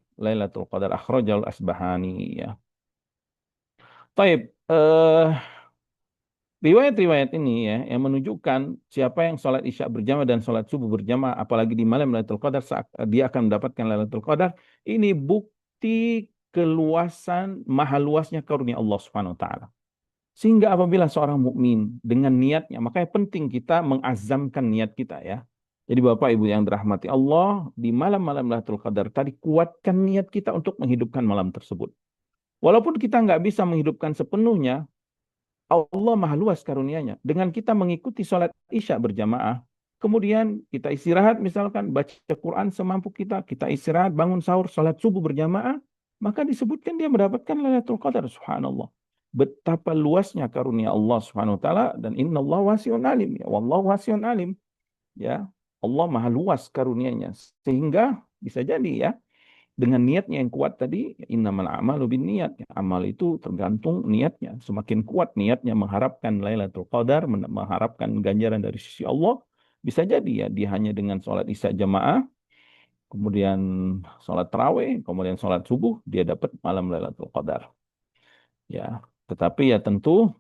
Qadar. Akhrajal Asbahani ya. Taib, riwayat-riwayat ini ya yang menunjukkan siapa yang sholat isya berjamaah dan sholat subuh berjamaah apalagi di malam Lailatul Qadar saat dia akan mendapatkan Lailatul Qadar, ini bukti keluasan maha luasnya karunia Allah Subhanahu wa taala. Sehingga apabila seorang mukmin dengan niatnya, makanya penting kita mengazamkan niat kita ya. Jadi Bapak Ibu yang dirahmati Allah, di malam-malam Lailatul Qadar tadi kuatkan niat kita untuk menghidupkan malam tersebut. Walaupun kita nggak bisa menghidupkan sepenuhnya, Allah maha luas karunia-Nya. Dengan kita mengikuti sholat isya berjamaah, kemudian kita istirahat misalkan baca Quran semampu kita, kita istirahat bangun sahur sholat subuh berjamaah, maka disebutkan dia mendapatkan Lailatul Qadar. Subhanallah. Betapa luasnya karunia Allah Subhanahu wa taala dan innallaha wasi'un alim ya. Wallahu wasi'un alim ya. Allah maha luas karunia-Nya sehingga bisa jadi ya dengan niatnya yang kuat tadi, innamal a'malu binniyat. Amal itu tergantung niatnya. Semakin kuat niatnya mengharapkan Lailatul Qadar, mengharapkan ganjaran dari sisi Allah, bisa jadi ya dia hanya dengan sholat isya jamaah, kemudian sholat tarawih, kemudian sholat subuh, dia dapat malam Lailatul Qadar. Ya, tetapi ya tentu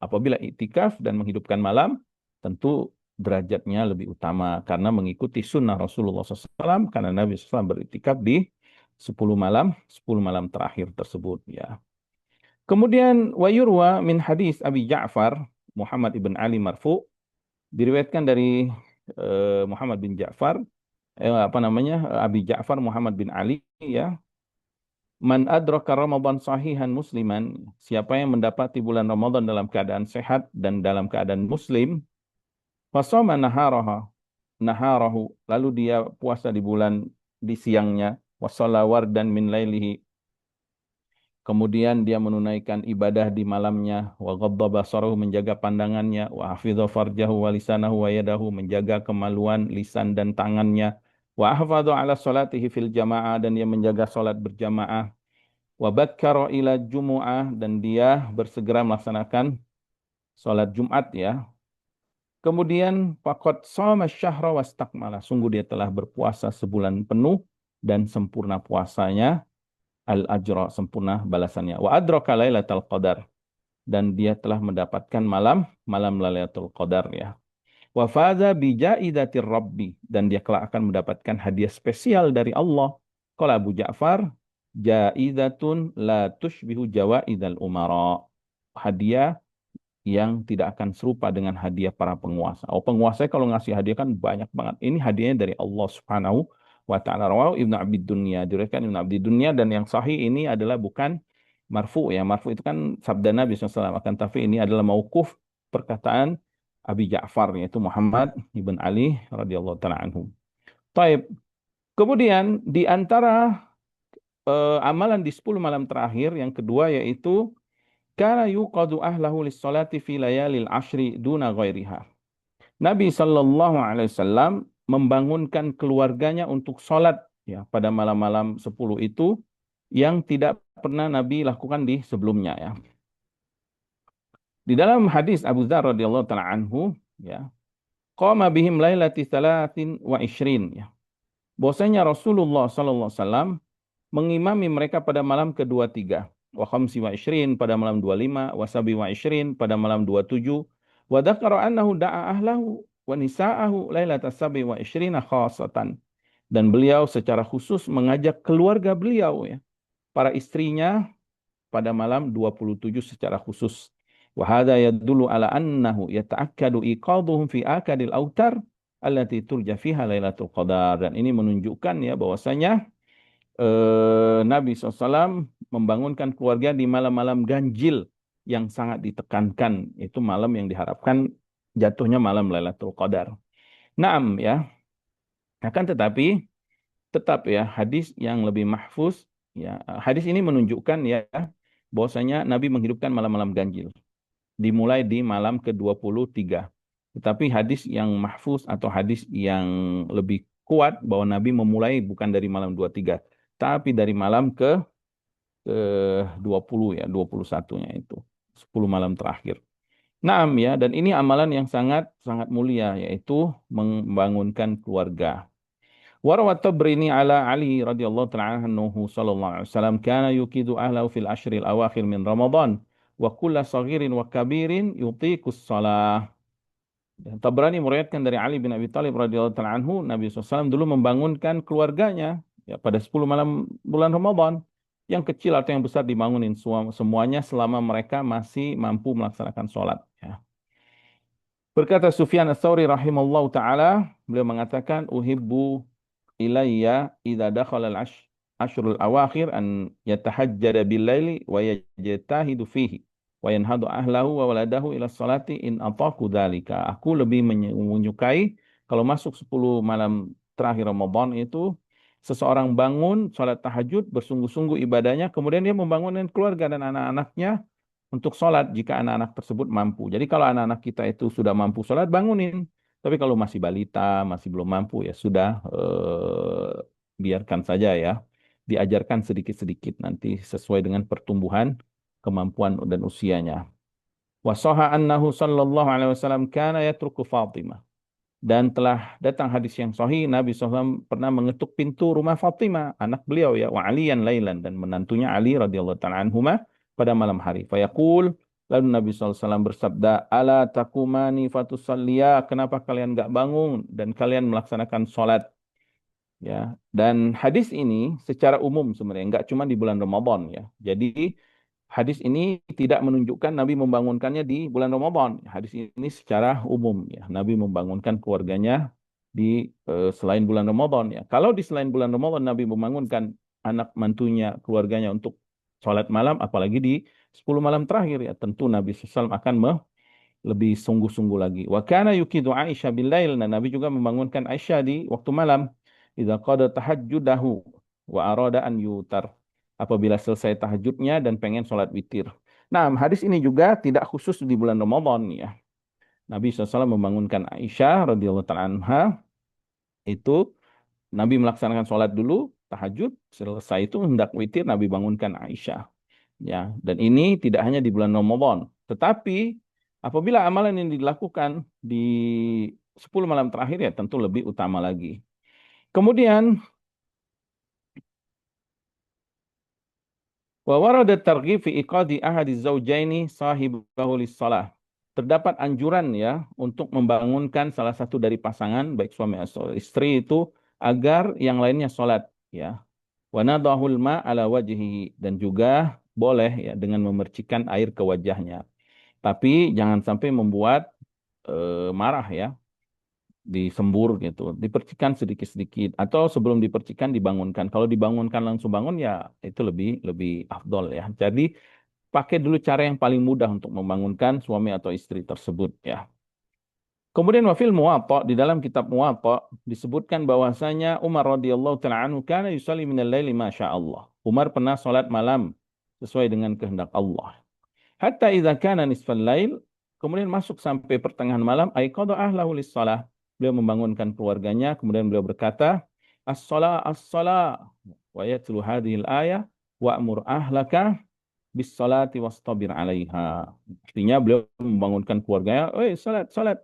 apabila iktikaf dan menghidupkan malam, tentu derajatnya lebih utama karena mengikuti sunnah Rasulullah SAW karena Nabi SAW beriktikaf di 10 malam terakhir tersebut ya. Kemudian wa yurwa min hadis Abi Ja'far Muhammad ibn Ali marfu, diriwayatkan dari Muhammad bin Ja'far Abi Ja'far Muhammad bin Ali ya. Man adraka Ramadan sahihan musliman, siapa yang mendapati bulan Ramadan dalam keadaan sehat dan dalam keadaan muslim, fasoma naharahu, lalu dia puasa di siangnya, wasalla wardan min lailihi, kemudian dia menunaikan ibadah di malamnya, wa ghadda basarahu, menjaga pandangannya, wa hafidha farjahu wa lisanahu wa yadahu, menjaga kemaluan lisan dan tangannya, wa hafadha ala salatihi fil jamaah, dan dia menjaga salat berjamaah, wa bakkara ila jumu'ah, dan dia bersegera melaksanakan salat Jumat ya. Kemudian faqad shoma syahra wastakmala, sungguh dia telah berpuasa sebulan penuh dan sempurna puasanya, al ajra, sempurna balasannya, wa adraka lailatul qadar, dan dia telah mendapatkan malam Lailatul Qadar ya. Wa faza bi jaidatir rabbi, dan dia kelak akan mendapatkan hadiah spesial dari Allah. Qala Abu Ja'far, jaidatun la tushbihu jawaidal umara, hadiah yang tidak akan serupa dengan hadiah para penguasa. Oh, penguasa kalau ngasih hadiah kan banyak banget. Ini hadiahnya dari Allah Subhanahu wa taala. Rawahu Ibnu Abi Dunya, diriwayatkan Ibnu Abi Dunya, dan yang sahih ini adalah bukan marfu ya. Marfu itu kan sabda Nabi SAW, akan tapi ini adalah mauquf, perkataan Abi Ja'far yaitu Muhammad ibn Ali radhiyallahu taala anhu. Taib. Kemudian di antara amalan di 10 malam terakhir yang kedua yaitu kana yuqadu ahlahu lis-salati fi layalil ashri duna ghairiha. Nabi sallallahu alaihi wasallam membangunkan keluarganya untuk salat ya pada malam-malam 10 itu yang tidak pernah Nabi lakukan di sebelumnya ya. Di dalam hadis Abu Dzar radhiyallahu taala anhu ya, qama bihim lailati 23 ya. Bahwasanya Rasulullah sallallahu alaihi wasallam mengimami mereka pada malam kedua tiga. Wa khamsi wa ishrin pada malam 25, wa sabi wa ishrin pada malam 27, wa dzakara annahu da'a ahlahu wa nisa'ahu lailatas sabi wa ishrina khassatan. Dan beliau secara khusus mengajak keluarga beliau ya, para istrinya pada malam 27 secara khusus. Wa hadza yadullu ala annahu yata'akkadu iqaduhum fi akadil autar allati turja fiha lailatul qadar. Dan ini menunjukkan ya bahwasanya Nabi SAW membangunkan keluarga di malam-malam ganjil yang sangat ditekankan. Itu malam yang diharapkan jatuhnya malam Lailatul Qadar. Naam ya. Akan tetapi tetap ya hadis yang lebih mahfuz ya. Hadis ini menunjukkan ya bahwasanya Nabi menghidupkan malam-malam ganjil. Dimulai di malam ke-23. Tetapi hadis yang mahfuz atau hadis yang lebih kuat bahwa Nabi memulai bukan dari malam 23, tapi dari malam ke 20 ya, 21-nya itu. 10 malam terakhir. Naam ya, dan ini amalan yang sangat sangat mulia, yaitu membangunkan keluarga. Warawat Tabrini ala Ali radhiyallahu ta'ala anhu sallallahu alaihi wasallam kana yukidu ahlahu fil ashril awakhir min Ramadan wa kulla saghirin wa kabirin yutiqus salah. Dan Tabrani meriwayatkan dari Ali bin Abi Thalib radhiyallahu ta'ala anhu, Nabi SAW dulu membangunkan keluarganya ya pada 10 malam bulan Ramadan. Yang kecil atau yang besar dibangunin semuanya selama mereka masih mampu melaksanakan sholat. Ya. Berkata Sufyan Ats-Tsauri rahimallahu taala, beliau mengatakan uhibbu ilayya idza dakhala ashrul awakhir an yatahajjada bil laili wa yajtahidu fihi wa yanhadu ahlahu wa waladahu ila salati in ataqu dzalika. Aku lebih menyukai kalau masuk 10 malam terakhir Ramadan itu seseorang bangun salat tahajud bersungguh-sungguh ibadahnya kemudian dia membangunkan keluarga dan anak-anaknya untuk sholat jika anak-anak tersebut mampu. Jadi kalau anak-anak kita itu sudah mampu sholat, bangunin. Tapi kalau masih balita, masih belum mampu, ya sudah, biarkan saja ya. Diajarkan sedikit-sedikit nanti sesuai dengan pertumbuhan, kemampuan dan usianya. Wasoha annahu sallallahu alaihi wasallam kana yatruku Fatimah. Dan telah datang hadis yang sahih, Nabi SAW pernah mengetuk pintu rumah Fatimah, anak beliau ya, wa Aliyan lailan, dan menantunya Ali radhiyallahu ta'ala anhuma pada malam hari. Fayaqul, lalu Nabi SAW bersabda, ala takumani fatusalliya, kenapa kalian enggak bangun dan kalian melaksanakan sholat? Ya, dan hadis ini secara umum sebenarnya enggak cuma di bulan Ramadan ya. Jadi hadis ini tidak menunjukkan Nabi membangunkannya di bulan Ramadan. Hadis ini secara umum ya. Nabi membangunkan keluarganya di selain bulan Ramadan ya. Kalau di selain bulan Ramadan Nabi membangunkan anak mantunya, keluarganya untuk sholat malam, apalagi di 10 malam terakhir ya, tentu Nabi SAW akan lebih sungguh-sungguh lagi. Wa kana yukidu Aisyah bil lail, dan Nabi juga membangunkan Aisyah di waktu malam. Idza qada tahajjudahu wa arada an yutar. Apabila selesai tahajudnya dan pengen sholat witir. Nah, hadis ini juga tidak khusus di bulan Ramadan ya. Nabi SAW membangunkan Aisyah radhiyallahu ta'ala anha, itu Nabi melaksanakan sholat dulu, tahajud, selesai itu hendak witir, Nabi bangunkan Aisyah. Ya, dan ini tidak hanya di bulan Ramadan, tetapi apabila amalan ini dilakukan di 10 malam terakhir ya tentu lebih utama lagi. Kemudian wa warada targhib fi iqadi ahadi zaujaini sahibahu lis-shalah. Terdapat anjuran ya untuk membangunkan salah satu dari pasangan baik suami atau istri itu agar yang lainnya sholat ya. Wa nadahul ma ala wajhihi, dan juga boleh ya dengan memercikan air ke wajahnya. Tapi jangan sampai membuat marah ya, disembur gitu, dipercikan sedikit-sedikit atau sebelum dipercikan dibangunkan. Kalau dibangunkan langsung bangun ya itu lebih lebih afdol ya. Jadi pakai dulu cara yang paling mudah untuk membangunkan suami atau istri tersebut ya. Kemudian wafil Muwatta, di dalam kitab Muwatta disebutkan bahwasanya Umar radhiyallahu taala anhu kana yusalli minal laili masyaallah. Umar pernah salat malam sesuai dengan kehendak Allah. Hatta idza kana nisfal lail, kemudian masuk sampai pertengahan malam, aiqadha ahlahu lis-shalah. Beliau membangunkan keluarganya, kemudian beliau berkata, as-shalah as-shalah wa yatlu hadhil ayah wa'mur ahlaka bis-salati wastabir 'alaiha. Artinya beliau membangunkan keluarganya, "Oi, salat, salat."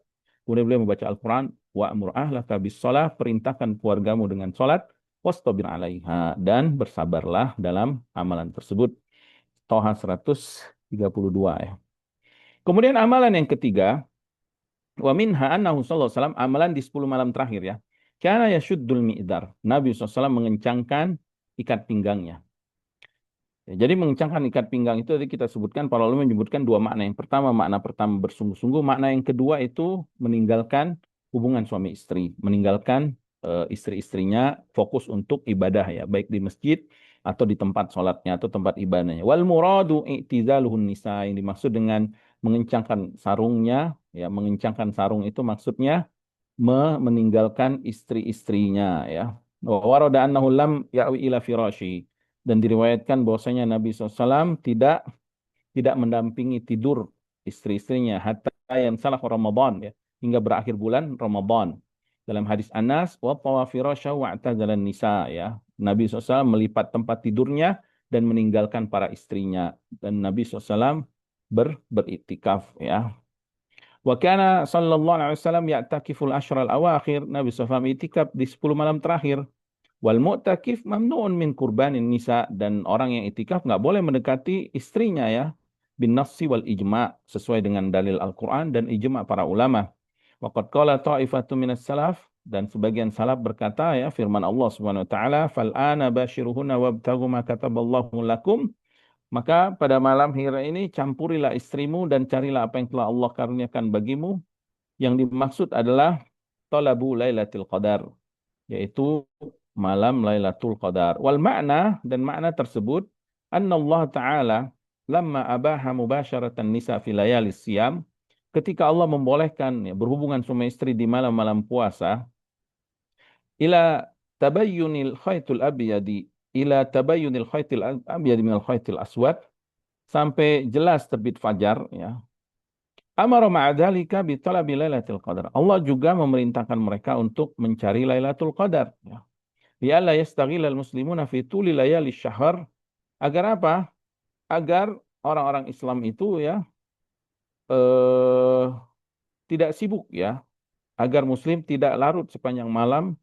Kemudian beliau membaca Al-Qur'an, wa'mur ahlaka bis-shalah, perintahkan keluargamu dengan salat, wastabir 'alaiha, dan bersabarlah dalam amalan tersebut. Toha 132 ya. Kemudian amalan yang ketiga, wa minha annahu sallallahu alaihi wasallam, amalan di 10 malam terakhir ya. Kana yashuddul mi'dar. Nabi SAW mengencangkan ikat pinggangnya. Ya, jadi mengencangkan ikat pinggang itu tadi kita sebutkan, para ulama menyebutkan dua makna. Yang pertama, makna pertama bersungguh-sungguh. Makna yang kedua itu meninggalkan hubungan suami istri. Meninggalkan istri-istrinya, fokus untuk ibadah ya. Baik di masjid atau di tempat sholatnya atau tempat ibadahnya. Wal muradu i'tizaluhun nisa. Yang dimaksud dengan mengencangkan sarungnya, ya, mengencangkan sarung itu maksudnya meninggalkan istri-istrinya ya. Wa warada annahu lam ya'wi ila firashi, dan diriwayatkan bahwasanya Nabi SAW tidak mendampingi tidur istri-istrinya hatta yang salah Ramadan ya, hingga berakhir bulan Ramadan. Dalam hadis Anas, wa tawafirasya wa jalan nisa ya. Nabi SAW melipat tempat tidurnya dan meninggalkan para istrinya, dan Nabi SAW beriktikaf ya. Wa kana sallallahu alaihi wasallam ya'takiful ashral awakhir. Nabi SAW itikaf di 10 malam terakhir. Wal mu'takif mamnu'un min kurbanin nisa, dan orang yang itikaf nggak boleh mendekati istrinya ya, bin nafsi wal ijma, sesuai dengan dalil Al-Quran dan ijma para ulama. Waqad qala ta'ifatu minas salaf, dan sebagian salaf berkata ya, firman Allah Subhanahu wa taala, fal ana bashiruhunna wabtaghu ma kataballahu lakum, maka pada malam hari ini campurilah istrimu dan carilah apa yang telah Allah karuniakan bagimu. Yang dimaksud adalah talabu lailatul qadar, yaitu malam Lailatul Qadar. Wal makna, dan makna tersebut, anna Allah Ta'ala lamma abaha mubasharatan nisa fi layali siyam, ketika Allah membolehkan ya, berhubungan suami istri di malam-malam puasa, ila tabayyunil khaytul abyadi ila tabayyunil khaytil abyadi minal khaytil aswad, sampai jelas terbit fajar ya. Amara ma'adzalika bi talabi lailatul qadar. Allah juga memerintahkan mereka untuk mencari Lailatul Qadar ya. Lialla yastaghilal muslimuna fi tuli layali syahr. Agar apa? Agar orang-orang Islam itu ya eh, tidak sibuk ya, agar muslim tidak larut sepanjang malam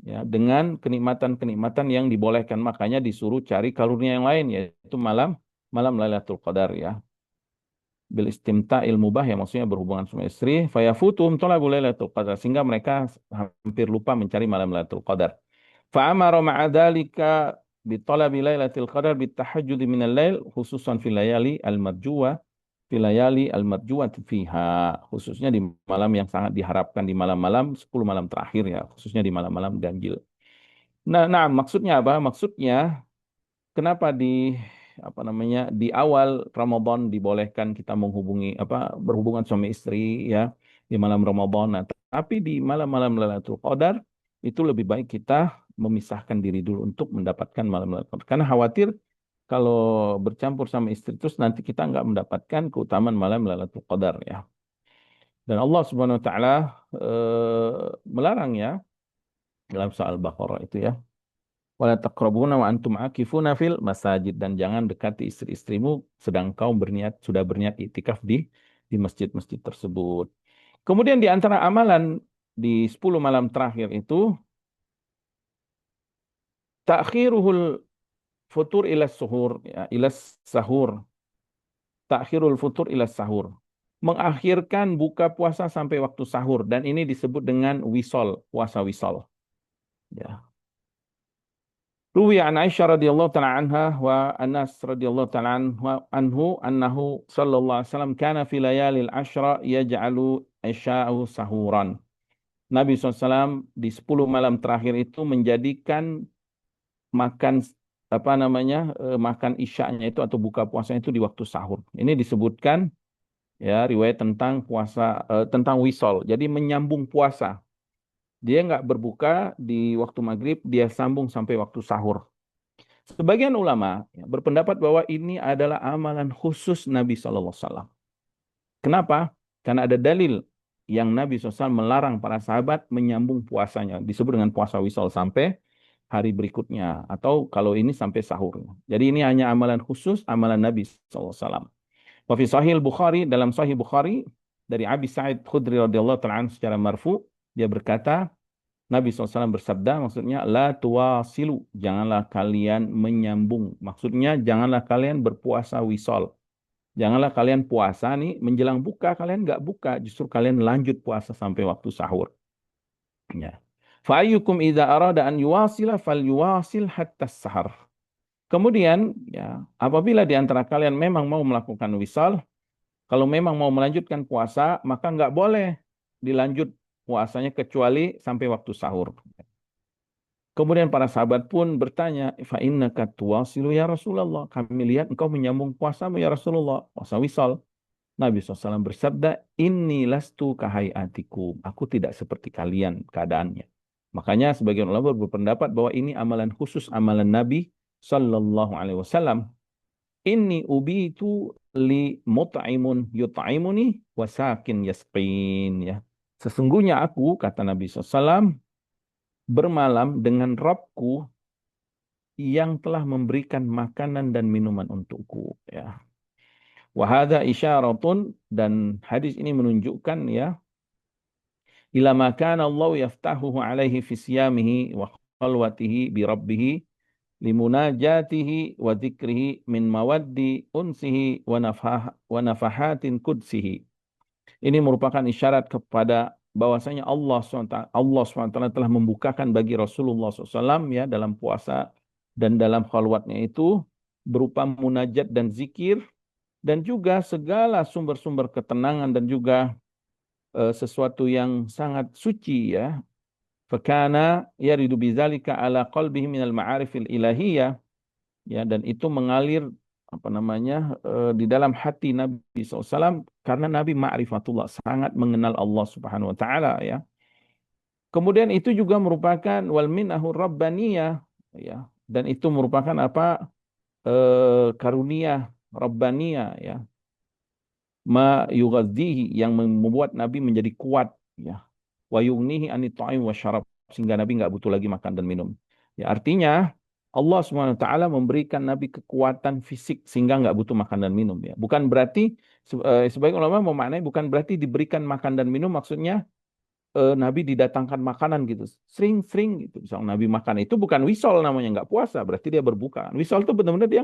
ya dengan kenikmatan-kenikmatan yang dibolehkan. Makanya disuruh cari karunia yang lain, yaitu malam malam Lailatul Qadar ya. Bil istimta'il mubah, ya maksudnya berhubungan suami istri, fayafutum talabul Lailatul Qadar, sehingga mereka hampir lupa mencari malam Lailatul Qadar. Fa'amara ma'adzalika bitolabi lailatul qadar bitahajjudi minal lail khususan fil layali al-marjuwa fil layali al-marjuwa fiha, khususnya di malam yang sangat diharapkan, di malam-malam 10 malam terakhir ya, khususnya di malam-malam ganjil. Nah, maksudnya apa? Maksudnya kenapa apa namanya, di awal Ramadan dibolehkan kita menghubungi berhubungan suami istri ya di malam Ramadan. Nah, tapi di malam-malam Lailatul Qadar itu lebih baik kita memisahkan diri dulu untuk mendapatkan malam Lailatul Qadar. Karena khawatir kalau bercampur sama istri terus nanti kita nggak mendapatkan keutamaan malam Lailatul Qadar ya. Dan Allah Subhanahu wa taala melarang ya dalam soal Baqarah itu ya. Wala taqrabuna wa antum akifuna fil masajid, dan jangan dekati istri-istrimu sedang kau sudah berniat iktikaf di masjid-masjid tersebut. Kemudian di antara amalan di 10 malam terakhir itu ta'khiruhul futur ila suhur ya, ila sahur. Ta'khirul futur ila sahur. Mengakhirkan buka puasa sampai waktu sahur, dan ini disebut dengan wisol, puasa wisol. Ya. Ruwi an Aisyah radhiyallahu ta'ala anha wa Anas radhiyallahu ta'ala anhu annahu sallallahu alaihi wasallam kana fi layalil ashra yaj'alu isya'u sahuran. Nabi SAW di 10 malam terakhir itu menjadikan makan makan isya'nya itu atau buka puasanya itu di waktu sahur. Ini disebutkan ya riwayat tentang puasa tentang wisol. Jadi menyambung puasa. Dia nggak berbuka di waktu maghrib, dia sambung sampai waktu sahur. Sebagian ulama ya, berpendapat bahwa ini adalah amalan khusus Nabi SAW. Kenapa? Karena ada dalil yang Nabi SAW melarang para sahabat menyambung puasanya. Disebut dengan puasa wisol sampai hari berikutnya. Atau kalau ini sampai sahur. Jadi ini hanya amalan khusus, amalan Nabi SAW. Wa fi Sahih Bukhari, dalam Sahih Bukhari, dari Abi Sa'id Khudri radhiyallahu ta'ala anhu secara marfu, dia berkata, Nabi SAW bersabda, maksudnya, la tuwasilu, janganlah kalian menyambung. Maksudnya, janganlah kalian berpuasa wisol. Janganlah kalian puasa nih, menjelang buka, kalian nggak buka. Justru kalian lanjut puasa sampai waktu sahur. Ya. Fa'ayyukum idza arada an yuwasila fal yuwasil hatta sahar. Kemudian, ya, apabila di antara kalian memang mau melakukan wisal, kalau memang mau melanjutkan puasa, maka nggak boleh dilanjut puasanya kecuali sampai waktu sahur. Kemudian para sahabat pun bertanya, fa innaka tuwasilu ya Rasulullah. Kami lihat engkau menyambung puasamu ya Rasulullah, puasa wisal. Nabi SAW bersabda, inni lastu kahayatikum. Aku tidak seperti kalian keadaannya. Makanya sebagian ulama berpendapat bahwa ini amalan khusus, amalan Nabi Sallallahu Alaihi Wasallam. Inni ubitu li mut'imun yut'imuni wasakin yasqin. Ya. Sesungguhnya aku, kata Nabi SAW, bermalam dengan Rabbku yang telah memberikan makanan dan minuman untukku. Ya. Wahada isyaratun, dan hadis ini menunjukkan ya, ila ma kana Allah yaftahuhu alaihi fi siyamihi wa khalwatihi bi rabbih limunajatihi wa dzikrihi min mawaddi unsihi wa nafahatin qudsihi. Ini merupakan isyarat kepada bahwasanya Allah SWT telah membukakan bagi Rasulullah SAW ya dalam puasa dan dalam khalwatnya itu berupa munajat dan zikir, dan juga segala sumber-sumber ketenangan dan juga sesuatu yang sangat suci ya. Fakana yaridu bidzalika ala qalbihi minal ma'arifil ilahiyah, ya, dan itu mengalir apa namanya di dalam hati Nabi SAW karena Nabi ma'rifatullah, sangat mengenal Allah Subhanahu wa taala ya. Kemudian itu juga merupakan wal minahur rabbaniyah ya, dan itu merupakan apa, karunia rabbaniyah ya, ma yughadhihi, yang membuat Nabi menjadi kuat ya, wa yughnihi anit ta'im wasyarab, sehingga Nabi nggak butuh lagi makan dan minum. Ya, artinya Allah Subhanahu wa taala memberikan Nabi kekuatan fisik sehingga nggak butuh makan dan minum ya. Bukan berarti sebagian ulama memaknai bukan berarti diberikan makan dan minum maksudnya Nabi didatangkan makanan gitu sering-sering gitu. Misal Nabi makan itu bukan wisol, namanya nggak puasa, berarti dia berbuka. Wisol itu benar-benar dia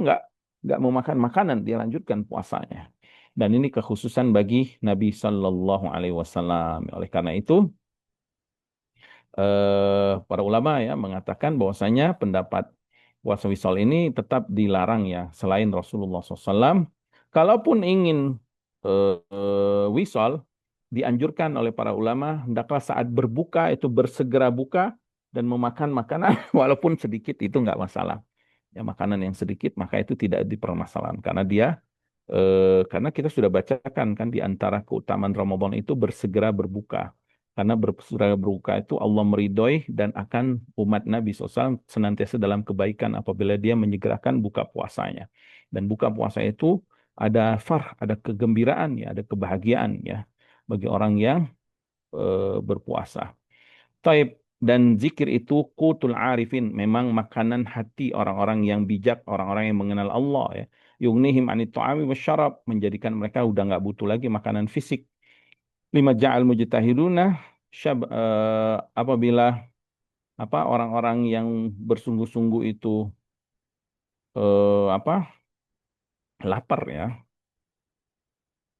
nggak mau makan makanan, dia lanjutkan puasanya. Dan ini kekhususan bagi Nabi Shallallahu Alaihi Wasallam. Oleh karena itu para ulama ya mengatakan bahwasanya pendapat puasa wisol ini tetap dilarang ya selain Rasulullah SAW. Kalaupun ingin wisol, dianjurkan oleh para ulama hendaklah saat berbuka itu bersegera buka dan memakan makanan walaupun sedikit, itu nggak masalah. Ya, makanan yang sedikit maka itu tidak dipermasalahkan karena dia karena kita sudah bacakan kan di antara keutamaan Ramadan itu bersegera berbuka. Karena bersegera berbuka itu Allah meridhoi dan akan umat Nabi SAW senantiasa dalam kebaikan apabila dia menyegerakan buka puasanya. Dan buka puasa itu ada ada kegembiraan ya, ada kebahagiaan ya bagi orang yang berpuasa. Taib, dan zikir itu qutul arifin, memang makanan hati orang-orang yang bijak, orang-orang yang mengenal Allah ya. Yughnihim anit ta'ami wasyarab, menjadikan mereka udah nggak butuh lagi makanan fisik. Lima ja'al mujtahiduna apabila apa orang-orang yang bersungguh-sungguh itu apa lapar ya,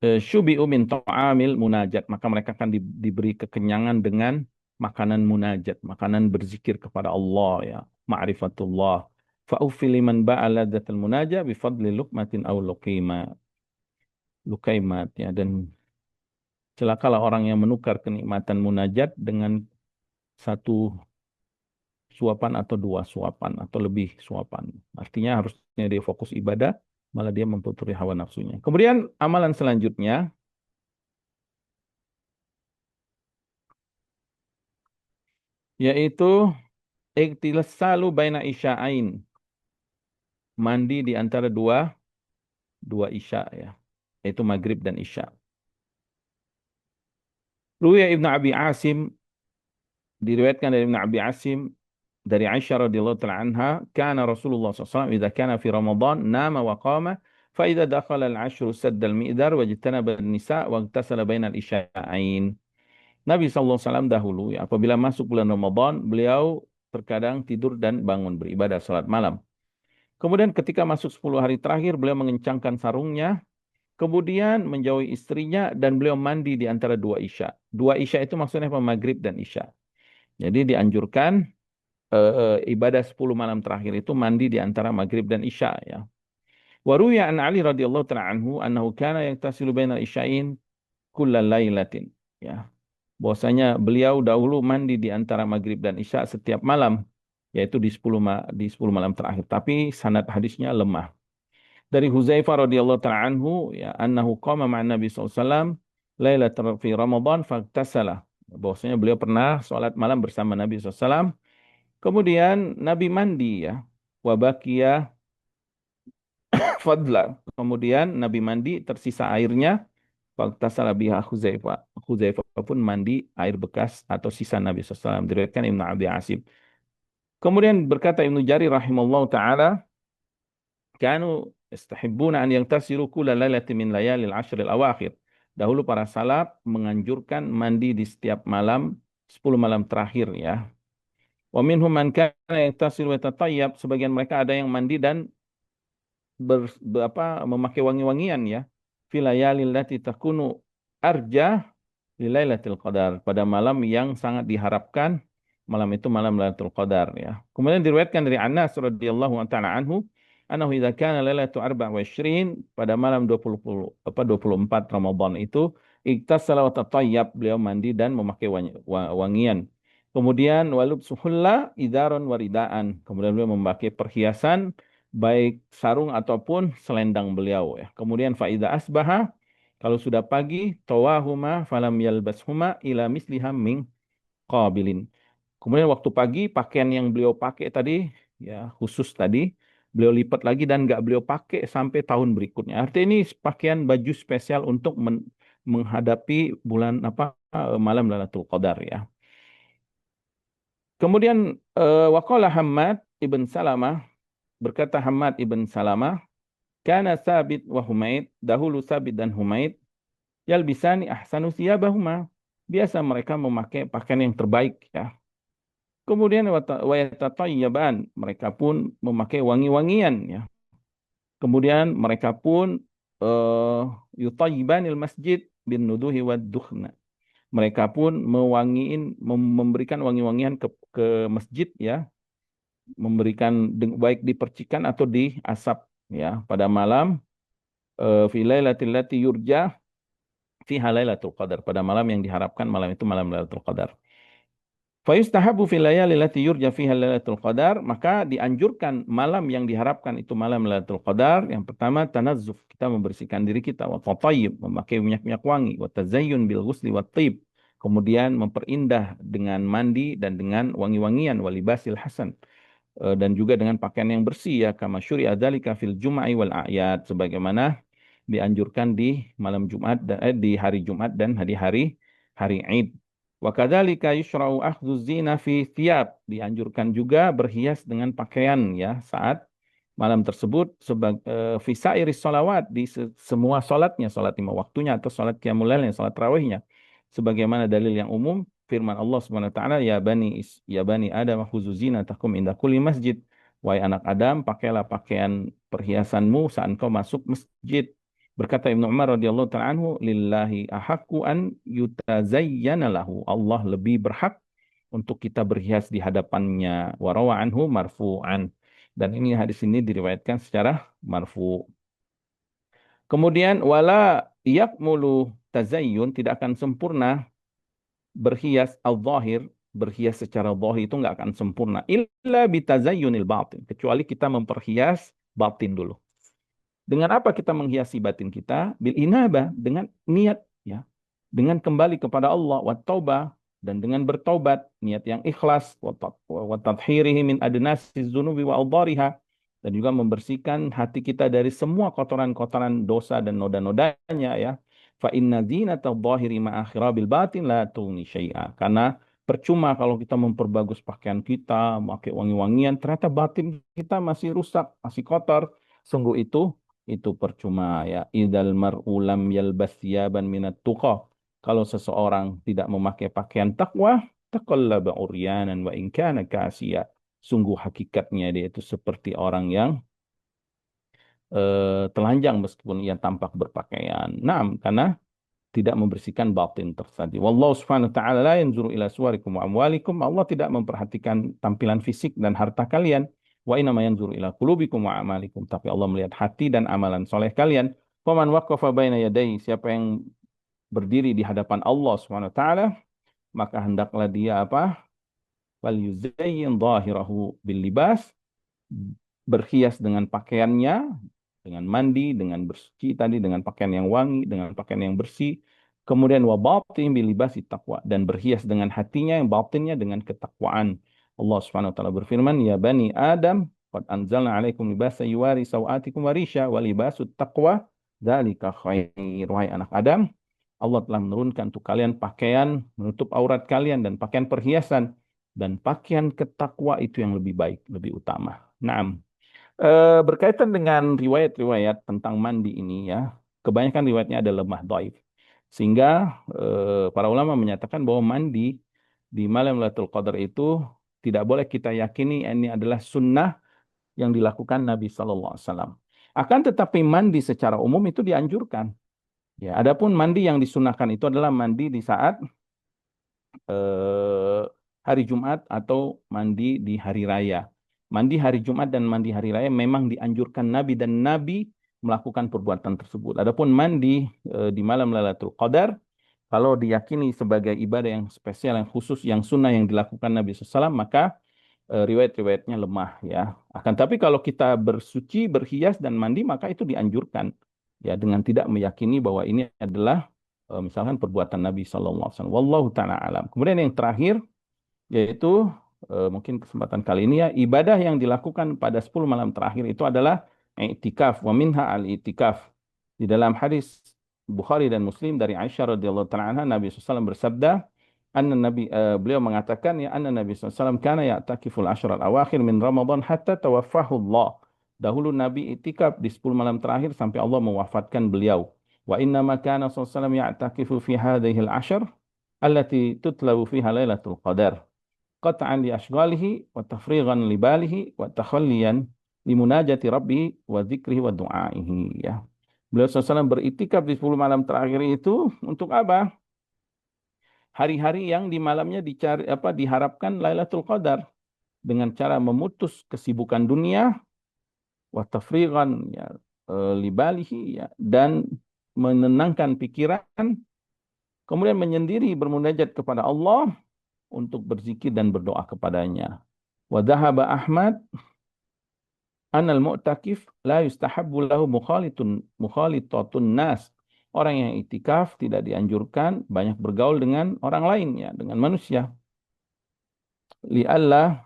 syubi'u min ta'amil munajat, maka mereka akan diberi kekenyangan dengan makanan munajat, makanan berzikir kepada Allah ya, ma'rifatullah. Fa'ufi liman ba'ala datal munajat bifadli lukmatin aw lukaimat ya, dan celakalah orang yang menukar kenikmatan munajat dengan satu suapan atau dua suapan atau lebih suapan. Artinya harusnya dia fokus ibadah, malah dia memputuri hawa nafsunya. Kemudian amalan selanjutnya yaitu iktisalu baina isya'ain, mandi di antara dua dua isya ya, yaitu maghrib dan isya. Ruya Ibnu Abi Asim, diriwayatkan dari Ibnu Abi Asim dari Aisyah radhiyallahu taala anha, kana Rasulullah SAW idza kana fi Ramadan nama wa qama fa idza dakhala al-ashru sadda al-mi'dar wa jtanaba an-nisa wa igtasala baina al-isya'ain. Nabi SAW dahulu ya, apabila masuk bulan Ramadan, beliau terkadang tidur dan bangun beribadah salat malam. Kemudian ketika masuk 10 hari terakhir, beliau mengencangkan sarungnya, kemudian menjauhi istrinya, dan beliau mandi di antara dua isya. Dua isya itu maksudnya apa? Maghrib dan isya. Jadi dianjurkan ibadah 10 malam terakhir itu mandi di antara maghrib dan isya ya. Waruya an Ali radhiyallahu ta'ala anhu annahu kana yaghtasilu bainal isya'in kullal lailatin ya. Bahwasanya beliau dahulu mandi di antara maghrib dan isya setiap malam, yaitu di 10 malam terakhir. Tapi sanad hadisnya lemah. Dari Huzaifah radhiyallahu ta'ala anhu ya, annahu qama ma'an Nabi SAW lailatan fi Ramadan faghtasala. Bahwasanya beliau pernah sholat malam bersama Nabi SAW. Kemudian Nabi mandi ya. Wa baqiya fadla. Kemudian Nabi mandi tersisa airnya. Faghtasala biha Huzaifah. Huzaifah pun mandi air bekas atau sisa Nabi SAW. Diriwayatkan Ibnu Abi Asim. Kemudian berkata Ibnu Jarir rahimahullah taala, kanu Yastahibbuna an yaghtasilu kulla lailatin min layalil ashril awakhir. Dahulu para salaf menganjurkan mandi di setiap malam 10 malam terakhir ya. Wa minhum man kana yaghtasilu wa yatatayyab. Sebagian mereka ada yang mandi dan memakai wangi-wangian ya. Filayalil lati takunu arja di Lailatul Qadar, pada malam yang sangat diharapkan, malam itu malam Lailatul Qadar ya. Kemudian diriwayatkan dari Anas radhiyallahu taala anhu, annahu idza kana Lailatul 24, pada malam 24 Ramadan itu iktasala wa tatayyab, beliau mandi dan memakai wangian. Kemudian walub suhulla idaron waridaan, kemudian beliau memakai perhiasan baik sarung ataupun selendang beliau ya. Kemudian faida asbaha, kalau sudah pagi, tawahuma falam yalbashuma ila misliha min qabilin. Kemudian waktu pagi, pakaian yang beliau pakai tadi, ya khusus tadi, beliau lipat lagi dan nggak beliau pakai sampai tahun berikutnya. Artinya ini pakaian baju spesial untuk menghadapi bulan malam Lailatul Qadar ya. Kemudian waqala Hammad ibn Salamah, berkata Hammad ibn Salamah, kana Sabit wa Humaid, dahulu Sabit dan Humaid, yalbisani ahsanu thiyabahuma. Biasa mereka memakai pakaian yang terbaik ya. Kemudian wa yatatayyaban, mereka pun memakai wangi-wangian ya. Kemudian mereka pun yutayyibanil masjid bin nuduhi wad dukhna. Mereka pun memberikan wangi-wangian ke masjid ya, memberikan baik di percikan atau di asap ya pada malam fi lailatil lati yurja fiha Lailatul Qadar, pada malam yang diharapkan malam itu malam Lailatul Qadar. Fayustahabu fil layali allati yurja fiha Lailatul Qadar, maka dianjurkan malam yang diharapkan itu malam Lailatul Qadar. Yang pertama tanazzuf, kita membersihkan diri kita, wa tatayyib, memakai minyak-minyak wangi, wa tazayyun bil ghusli wat tib. Kemudian memperindah dengan mandi dan dengan wangi-wangian, walibasil hasan, dan juga dengan pakaian yang bersih ya, kama syuri'a dzalika fil jum'i wal a'yad, sebagaimana dianjurkan di malam Jumat di hari Jumat dan hari-hari hari Id. Wa kadzalika yushra'u akhdhu zina fi thiyab, dianjurkan juga berhias dengan pakaian ya saat malam tersebut, sebagai fi sairis sholawat, di semua salatnya, salat lima waktunya atau salat qiyamul lail, salat tarawihnya. Sebagaimana dalil yang umum firman Allah Subhanahu wa taala, ya bani Adam khuzu zinatakum inda kulli masjid. Wahai anak Adam, pakailah pakaian perhiasanmu saat engkau masuk masjid. Berkata Ibnu Umar radhiyallahu ta'ala anhu, lillahi ahaqqu an yutazayyana lahu. Allah lebih berhak untuk kita berhias di hadapannya. Wa rawa anhu marfu'an. Dan ini hadis ini diriwayatkan secara marfu. Kemudian wala yakmulu tazayyun, tidak akan sempurna berhias al-zahir, berhias secara zahir itu nggak akan sempurna illa bitazayyunil batin, kecuali kita memperhias batin dulu. Dengan apa kita menghiasi batin kita? Bil inabah, dengan niat ya. Dengan kembali kepada Allah, wa taubah, dan dengan bertaubat, niat yang ikhlas, wa tadhhirihi min adnasiz dzunubi wa awdariha, dan juga membersihkan hati kita dari semua kotoran-kotoran dosa dan noda-nodanya ya. Fa inna zinata dhahiri ma akhirabil batin la tughni syai'a. Karena percuma kalau kita memperbagus pakaian kita, memakai wangi-wangian, ternyata batin kita masih rusak, masih kotor. Sungguh itu percuma ya. Idal mar'u lam yalbas thiyaban minat tuqa. Kalau seseorang tidak memakai pakaian takwa, taqallaba uryanan wa in kana kasiya. Sungguh hakikatnya dia itu seperti orang yang telanjang meskipun ia tampak berpakaian. Naam, karena tidak membersihkan batin tersebut. Wallahu subhanahu wa ta'ala la yanzuru ila suwarikum wa amwalikum. Allah tidak memperhatikan tampilan fisik dan harta kalian. Wa inna ma yanzuru ila qulubikum wa amalikum. Tapi Allah melihat hati dan amalan soleh kalian. Faman waqafa baina yadayhi, siapa yang berdiri di hadapan Allah Subhanahu wa taala, maka hendaklah dia apa? Wal yuzayyin dhahirahu bil libas, berhias dengan pakaiannya, dengan mandi, dengan bersih tadi, dengan pakaian yang wangi, dengan pakaian yang bersih. Kemudian wa batin bil libasi taqwa, dan berhias dengan hatinya yang batinnya dengan ketakwaan. Allah Subhanahu wa taala berfirman, ya bani Adam, qad anzalna 'alaikum libasan yuwari sawatikum wa risha wa libasut taqwa dzalika khair. Wahai anak Adam, Allah telah menurunkan untuk kalian pakaian menutup aurat kalian dan pakaian perhiasan, dan pakaian ketakwa itu yang lebih baik, lebih utama. Naam. Berkaitan dengan riwayat-riwayat tentang mandi ini ya, kebanyakan riwayatnya ada lemah dhaif. Sehingga para ulama menyatakan bahwa mandi di malam Lailatul Qadar itu tidak boleh kita yakini ini adalah sunnah yang dilakukan Nabi Sallallahu Alaihi Wasallam. Akan tetapi mandi secara umum itu dianjurkan. Ya, adapun mandi yang disunahkan itu adalah mandi di saat eh, hari Jumat atau mandi di hari raya. Mandi hari Jumat dan mandi hari raya memang dianjurkan Nabi dan Nabi melakukan perbuatan tersebut. Adapun mandi di malam Lailatul Qadar, kalau diyakini sebagai ibadah yang spesial, yang khusus, yang sunnah yang dilakukan Nabi SAW, maka riwayat-riwayatnya lemah ya. Akan tapi kalau kita bersuci, berhias dan mandi, maka itu dianjurkan ya dengan tidak meyakini bahwa ini adalah misalkan perbuatan Nabi SAW. Wallahu ta'ala alam. Kemudian yang terakhir yaitu mungkin kesempatan kali ini ya, ibadah yang dilakukan pada 10 malam terakhir itu adalah i'tikaf, wa minha al-i'tikaf. Di dalam hadis Bukhari dan Muslim dari Aisyah radhiyallahu taala anha, Nabi SAW bersabda, beliau mengatakan ya, anna Nabi SAW kana ya'takiful ashral awakhir min Ramadan hatta tawaffahu Allah. Dahulu Nabi itikaf di 10 malam terakhir sampai Allah mewafatkan beliau. Wa inna ma kana SAW ya'takifu fi hadhihi al-ashr allati tutlabu fiha Lailatul Qadar qat'an li ashghalihi wa tafrighan li balihi wa takhalliyan li munajati rabbih wa dzikrihi wa du'aihi ya. Beliau SAW beritikaf di 10 malam terakhir itu untuk apa? Hari-hari yang di malamnya dicari diharapkan Lailatul Qadar dengan cara memutus kesibukan dunia wa tafrighan ya li balihi ya dan menenangkan pikiran kemudian menyendiri bermunajat kepada Allah untuk berzikir dan berdoa kepadanya. Wa dhahaba Ahmad anal mu'takif la yustahabbu lahu mukhalitatun nas. Orang yang itikaf tidak dianjurkan banyak bergaul dengan orang lain ya, dengan manusia. Li'alla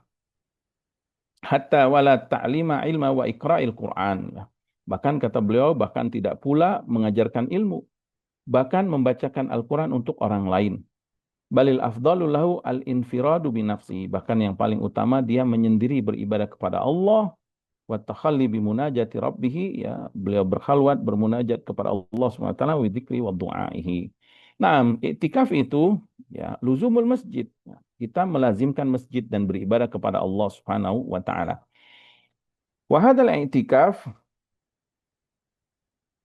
hatta wala ta'lima ilma wa iqra'il Qur'an. Ya. Bahkan kata beliau bahkan tidak pula mengajarkan ilmu, bahkan membacakan Al-Qur'an untuk orang lain. Balil afdalu lahu al-infiradu binafsi. Bahkan yang paling utama dia menyendiri beribadah kepada Allah wa takhalli bi munajati rabbih ya beliau berkhalwat bermunajat kepada Allah Subhanahu wa taala wa dzikri wa du'aihi. Nah, iktikaf itu ya luzumul masjid. Kita melazimkan masjid dan beribadah kepada Allah Subhanahu wa taala. Wa hadzal i'tikaf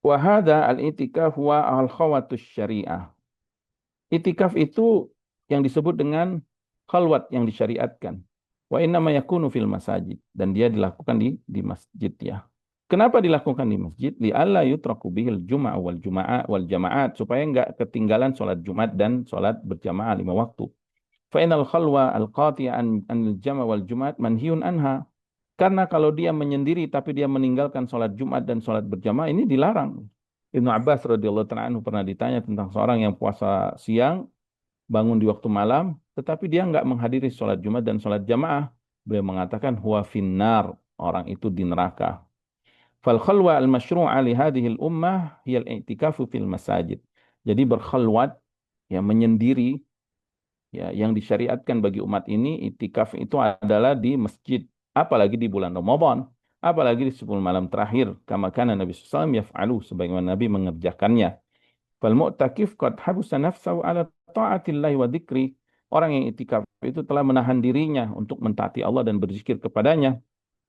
wa hadza al-i'tikaf wa al-khawatus syariah. Itikaf itu yang disebut dengan khalwat yang disyariatkan. Wa inna ma yakunu fil masajid dan dia dilakukan di masjid ya. Kenapa dilakukan di masjid? Li alla yutraku bihil jum'a wal jama'at supaya enggak ketinggalan salat Jumat dan salat berjamaah 5 waktu. Fa inal khalwa al-qati'a anil jama' wal jum'at manhiyun anha. Karena kalau dia menyendiri tapi dia meninggalkan salat Jumat dan salat berjamaah ini dilarang. Ibnu Abbas radhiyallahu ta'ala anhu pernah ditanya tentang seorang yang puasa siang bangun di waktu malam, tetapi dia nggak menghadiri sholat Jumat dan sholat jamaah. Beliau mengatakan, huwa finnar, orang itu di neraka. Fal khalwa al-masyru'a li hadhil ummah hiyal i'tikafu fil masajid. Jadi berkhalwat, ya menyendiri, ya yang disyariatkan bagi umat ini, itikaf itu adalah di masjid. Apalagi di bulan Ramadan. Apalagi di 10 malam terakhir. Kama kana Nabi SAW yaf'alu, sebagaimana Nabi mengerjakannya. Fal mu'takif qad habusa nafsahu ala ta'atillahi wa dzikri. Orang yang itikaf itu telah menahan dirinya untuk mentaati Allah dan berzikir kepadanya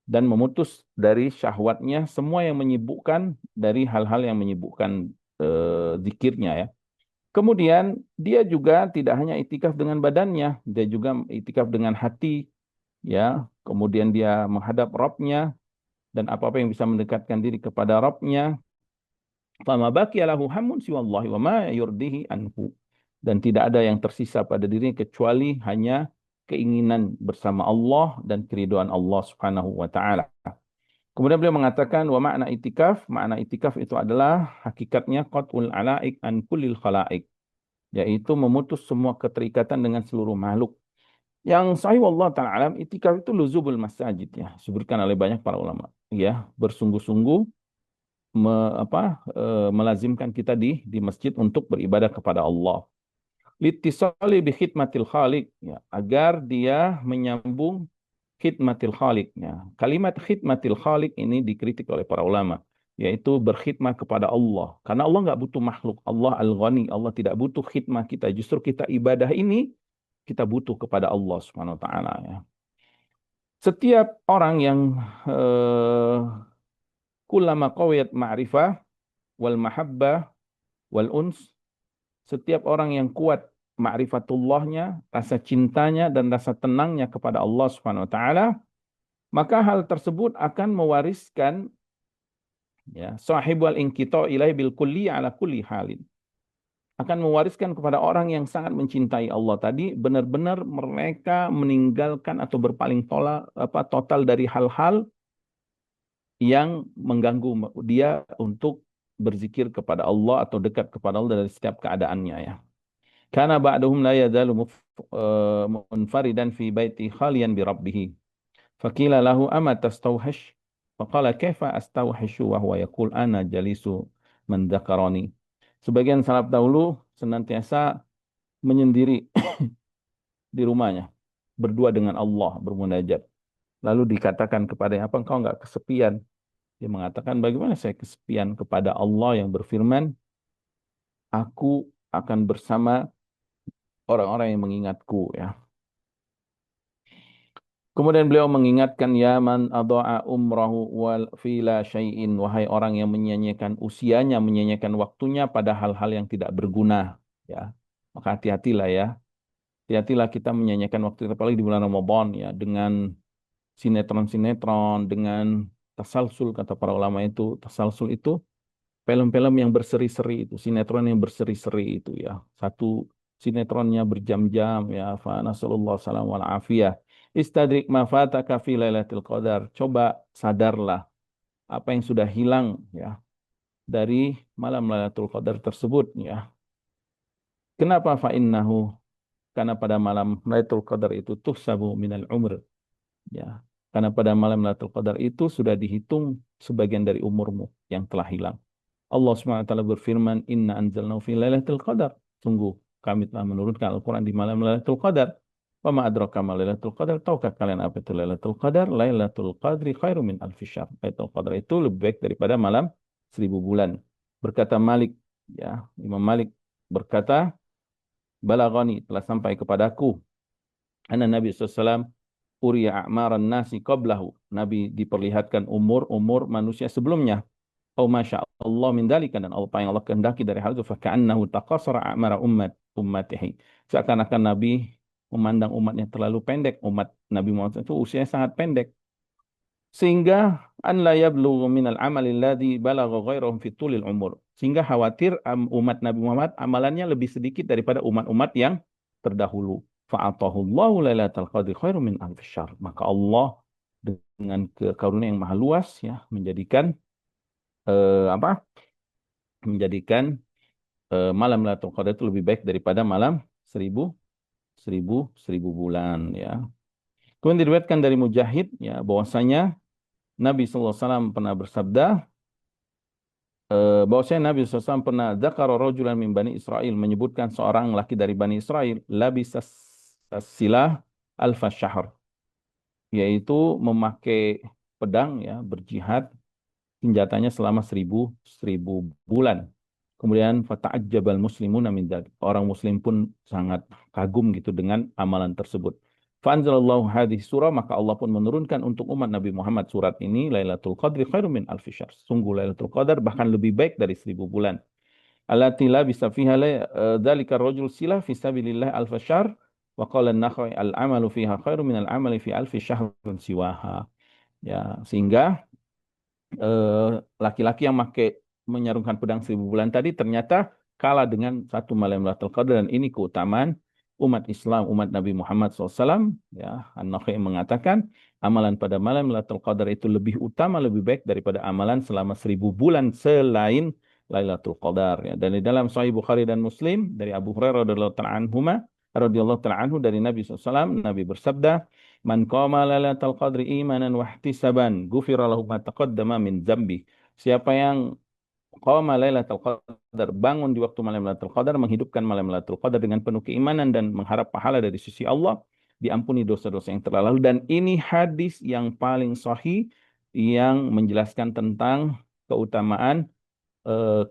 dan memutus dari syahwatnya semua yang menyibukkan dari hal-hal yang menyibukkan zikirnya ya. Kemudian dia juga tidak hanya itikaf dengan badannya, dia juga itikaf dengan hati ya. Kemudian dia menghadap Rabb-nya dan apa-apa yang bisa mendekatkan diri kepada Rabb-nya. Fama baqiya lahu hammun siwallahi wa ma yurdihi anhu. Dan tidak ada yang tersisa pada dirinya kecuali hanya keinginan bersama Allah dan keridhaan Allah Subhanahu wa taala. Kemudian beliau mengatakan wa makna itikaf itu adalah hakikatnya qat'ul alaik an kullil khalaik, yaitu memutus semua keterikatan dengan seluruh makhluk. Yang sahih wallahu taala alam, itikaf itu luzubul masajid ya, disebutkan oleh banyak para ulama ya, bersungguh-sungguh melazimkan kita di masjid untuk beribadah kepada Allah. Litisali bi khidmatil khaliq ya, agar dia menyambung khidmatil khaliq. Ya. Kalimat khidmatil khaliq ini dikritik oleh para ulama, yaitu berkhidmat kepada Allah. Karena Allah nggak butuh makhluk. Allah Al-Ghani. Allah tidak butuh khidmat kita. Justru kita ibadah ini kita butuh kepada Allah Subhanahu wa taala ya. Setiap orang yang eh, kullama qawiyat ma'rifah wal mahabbah wal uns, setiap orang yang kuat ma'rifatullahnya, rasa cintanya dan rasa tenangnya kepada Allah Subhanahu wa taala, maka hal tersebut akan mewariskan ya sahibul inqita ilaihi bil kulli ala kulli halin. Akan mewariskan kepada orang yang sangat mencintai Allah tadi, benar-benar mereka meninggalkan atau berpaling total dari hal-hal yang mengganggu dia untuk berzikir kepada Allah atau dekat kepada Allah dari setiap keadaannya ya. Karena ba'dahum la yazalu munfaridan fi baiti khaliyan bi rabbih. Faqila lahu ama tastawhish? Faqala kaifa astawhishu wa huwa yaqul ana jalisu man dzakarani. Sebagian salaf dahulu senantiasa menyendiri di rumahnya, berdua dengan Allah, bermunajat. Lalu dikatakan kepadanya, apa engkau enggak kesepian? Dia mengatakan, bagaimana saya kesepian kepada Allah yang berfirman, aku akan bersama orang-orang yang mengingatku ya. Kemudian beliau mengingatkan ya man adha'a umrahu wal fila syai'in, wahai orang yang menyia-nyiakan usianya, menyia-nyiakan waktunya pada hal-hal yang tidak berguna ya. Maka hati-hatilah ya. Hati-hatilah kita menyia-nyiakan waktu kita apalagi di bulan Ramadan ya dengan sinetron-sinetron, dengan tasalsul kata para ulama itu. Tasalsul itu film-film yang berseri-seri itu, sinetron yang berseri-seri itu ya. Satu sinetronnya berjam-jam ya. Fa nasallallahu salam wal afiyah. Istadrik ma fataka fi lailatul qadar. Coba sadarlah apa yang sudah hilang ya dari malam Lailatul Qadar tersebut ya. Kenapa fa innahu? Karena pada malam Lailatul Qadar itu tuhsabu minal umr ya. Karena pada malam Lailatul Qadar itu sudah dihitung sebagian dari umurmu yang telah hilang. Allah SWT berfirman, Inna anzalnahu fi lailatul qadar. Sungguh, kami telah menurunkan Al-Quran di malam Lailatul Qadar. Wa ma adraka ma Lailatul Qadar. Tahukah kalian apa itu Lailatul Qadar? Lailatul Qadri khairu min alfi syahr. Lailatul Qadar itu lebih baik daripada malam 1000 bulan. Berkata Malik, ya, Imam Malik berkata, Balagani telah sampai kepadaku. Anna Nabi SAW uriya a'maran nasi qablahu. Nabi diperlihatkan umur-umur manusia sebelumnya. Oh masya Allah min dalika, dan apa yang Allah kehendaki dari hal itu faka'annahu taqasara a'mara ummatihi. Seakan-akan Nabi memandang umatnya terlalu pendek. Umat Nabi Muhammad itu usianya sangat pendek. Sehingga an la yablughu minal amali alladhi balagha ghairahum fi tulil umur. Sehingga khawatir umat Nabi Muhammad amalannya lebih sedikit daripada umat-umat yang terdahulu. Fa'atahu Allahu lailatul qadri khairum min alfi syahr. Maka Allah dengan karunia yang maha luas ya menjadikan apa? Menjadikan malam Lailatul Qadar itu lebih baik daripada malam 1000 bulan ya. Kemudian diriwayatkan dari Mujahid ya bahwasanya Nabi SAW pernah bersabda bahwasanya Nabi SAW pernah dzakara rajulan min Bani Israel, menyebutkan seorang laki dari Bani Israel labisas silah alfa syahr, yaitu memakai pedang ya berjihad senjatanya selama 1000 bulan. Kemudian fata'ajjabal muslimuna min dzalik. Orang muslim pun sangat kagum gitu dengan amalan tersebut. Fa'anzalallahu hadhihi surah, maka Allah pun menurunkan untuk umat Nabi Muhammad surat ini, Lailatul Qadri khairum min alfi syahr. Sungguh Lailatul Qadar bahkan lebih baik dari 1000 bulan. Allati la bisa fiha dzalika rajul silah fi sabilillah alfa syahr wa qala an-nakhai al-amalu fiha khairum min al-amali fi alfi syahrin siwaha. Ya, sehingga laki-laki yang menyarungkan pedang 1000 bulan tadi ternyata kalah dengan satu malam Lailatul Qadar, dan ini keutamaan umat Islam, umat Nabi Muhammad SAW. Ya, An-Nakhai mengatakan amalan pada malam Lailatul Qadar itu lebih utama, lebih baik daripada amalan selama 1000 bulan selain Lailatul Qadar. Ya. Dan di dalam Sahih Bukhari dan Muslim dari Abu Hurairah radhiyallahu ta'ala anhu dari Nabi SAW, Nabi bersabda, Man qama lailatul qadri imanan wa ihtisaban, ghufira lahu ma taqaddama min dzambi. Siapa yang qama lailatul qadar, bangun di waktu malam lailatul qadar, menghidupkan malam lailatul qadar dengan penuh keimanan dan mengharap pahala dari sisi Allah, diampuni dosa-dosa yang telah lalu. Dan ini hadis yang paling sahih yang menjelaskan tentang keutamaan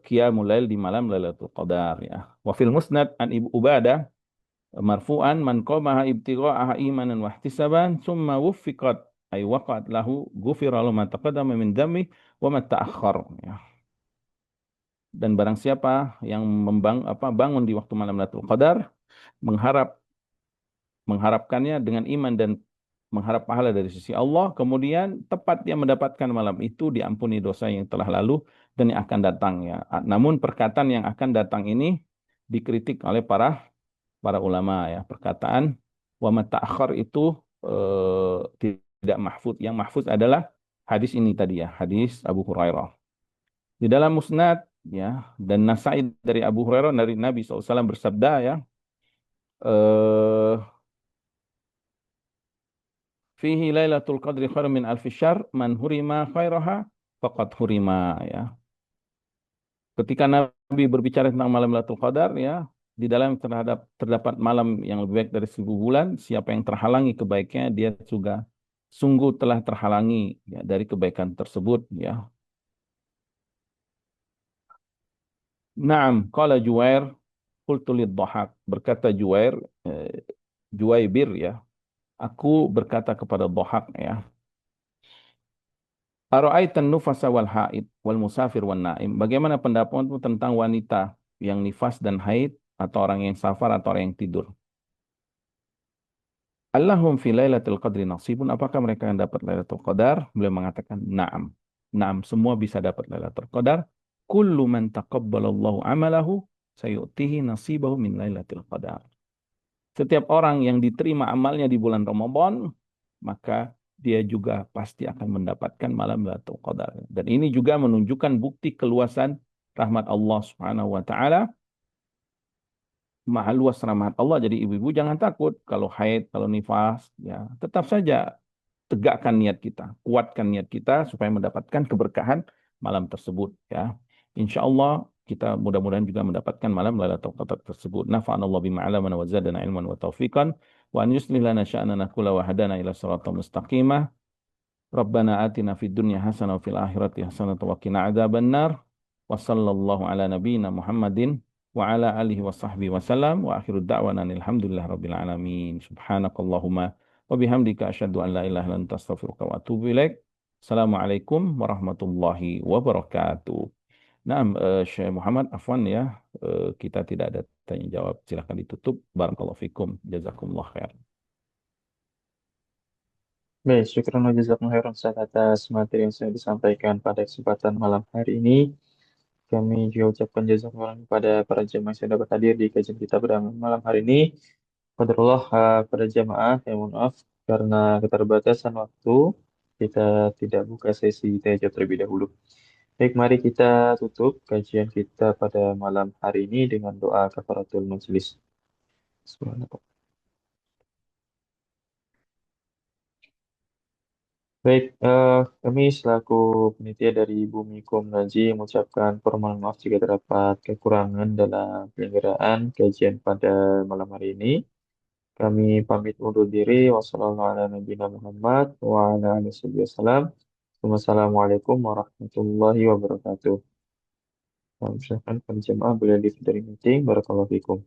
qiyamul lail di malam Lailatul Qadar ya. Wa fil musnad an Ibu Ubadah marfu'an man qamaha ibtigha'aha imanan wa ihtisaban thumma wuffiqat ay waqa'at lahu ghufira lahu ma taqaddama min dhanbi wa ma ta'akhkhar ya. Dan barang siapa yang bangun di waktu malam Lailatul Qadar mengharap mengharapkannya dengan iman dan mengharap pahala dari sisi Allah, kemudian tepat dia mendapatkan malam itu diampuni dosa yang telah lalu dan yang akan datang ya. Namun perkataan yang akan datang ini dikritik oleh para ulama ya. Perkataan wa mata'akhir itu tidak mahfuz. Yang mahfuz adalah hadis ini tadi ya, hadis Abu Hurairah. Di dalam Musnad ya dan Nasai dari Abu Hurairah dari Nabi SAW bersabda ya, eh fihi lailatul qadri khairum min alfi syahr man hurima khairaha faqad hurima ya. Ketika Nabi berbicara tentang malam Lailatul Qadar ya, di dalam terdapat malam yang lebih baik dari 1.000 bulan, siapa yang terhalangi kebaikannya dia juga sungguh telah terhalangi ya, dari kebaikan tersebut ya. Naam, qala Juwair qultu lid-Dhahak, berkata Juwair Juwaibir ya, aku berkata kepada Dhahak ya, Ara'aitan nufasa wal haid wal musafir wan naim. Bagaimana pendapatmu tentang wanita yang nifas dan haid atau orang yang safar atau orang yang tidur? Allahum fi lailatul qadri nasibun. Apakah mereka yang dapat lailatul qadar? Beliau mengatakan, na'am. Na'am, semua bisa dapat lailatul qadar. Kullu man taqabbalallahu amalahu sayu'tihi nasibahu min lailatul qadar. Setiap orang yang diterima amalnya di bulan Ramadan, maka dia juga pasti akan mendapatkan malam Lailatul Qadar. Dan ini juga menunjukkan bukti keluasan rahmat Allah Subhanahu wa taala. Maha luas rahmat Allah. Jadi ibu-ibu jangan takut kalau haid, kalau nifas, ya tetap saja tegakkan niat kita, kuatkan niat kita supaya mendapatkan keberkahan malam tersebut ya. Insya Allah kita mudah-mudahan juga mendapatkan malam Lailatul Qadar tersebut. Nafa'anallahu bima 'allamana wa zadana ilman wa taufiqan wa an yuslih lana sya'nana kulla wa hadana ila siratal mustaqimah. Rabbana atina fid dunya hasanah wa fil akhirati hasanah wa qina adzabannar. Wa sallallahu ala nabiyyina Muhammadin wa ala alihi wa sahbihi wa salam wa akhiru da'wana alhamdulillah rabbil alamin. Subhanakallahumma wa bihamdika asyhadu an la ilaha illa anta astaghfiruka wa atubu ilaik. Assalamualaikum warahmatullahi wabarakatuh. Nah, Syekh Muhammad, afwan ya, kita tidak ada tanya jawab. Silakan ditutup. Barakallahu fikum. Jazakumullah khair. Baik, syukran wa jazakumullah khairan Ustaz atas materi yang sudah disampaikan pada kesempatan malam hari ini. Kami juga ucapkan jazakumullah kepada para jemaah yang sudah berhadir di kajian kita pada malam hari ini. Qadarullah pada jemaah, ya mohon maaf karena keterbatasan waktu, kita tidak buka sesi tanya terlebih dahulu. Baik, mari kita tutup kajian kita pada malam hari ini dengan doa kafaratul majelis. Subhanallah. Baik, kami selaku panitia dari Bumi Kom Ngaji mengucapkan permohonan maaf jika terdapat kekurangan dalam penyelenggaraan kajian pada malam hari ini. Kami pamit undur diri. Wassalamualaikum warahmatullahi wabarakatuh. Silakan para jemaah boleh leave dari meeting. Barakallahu fikum.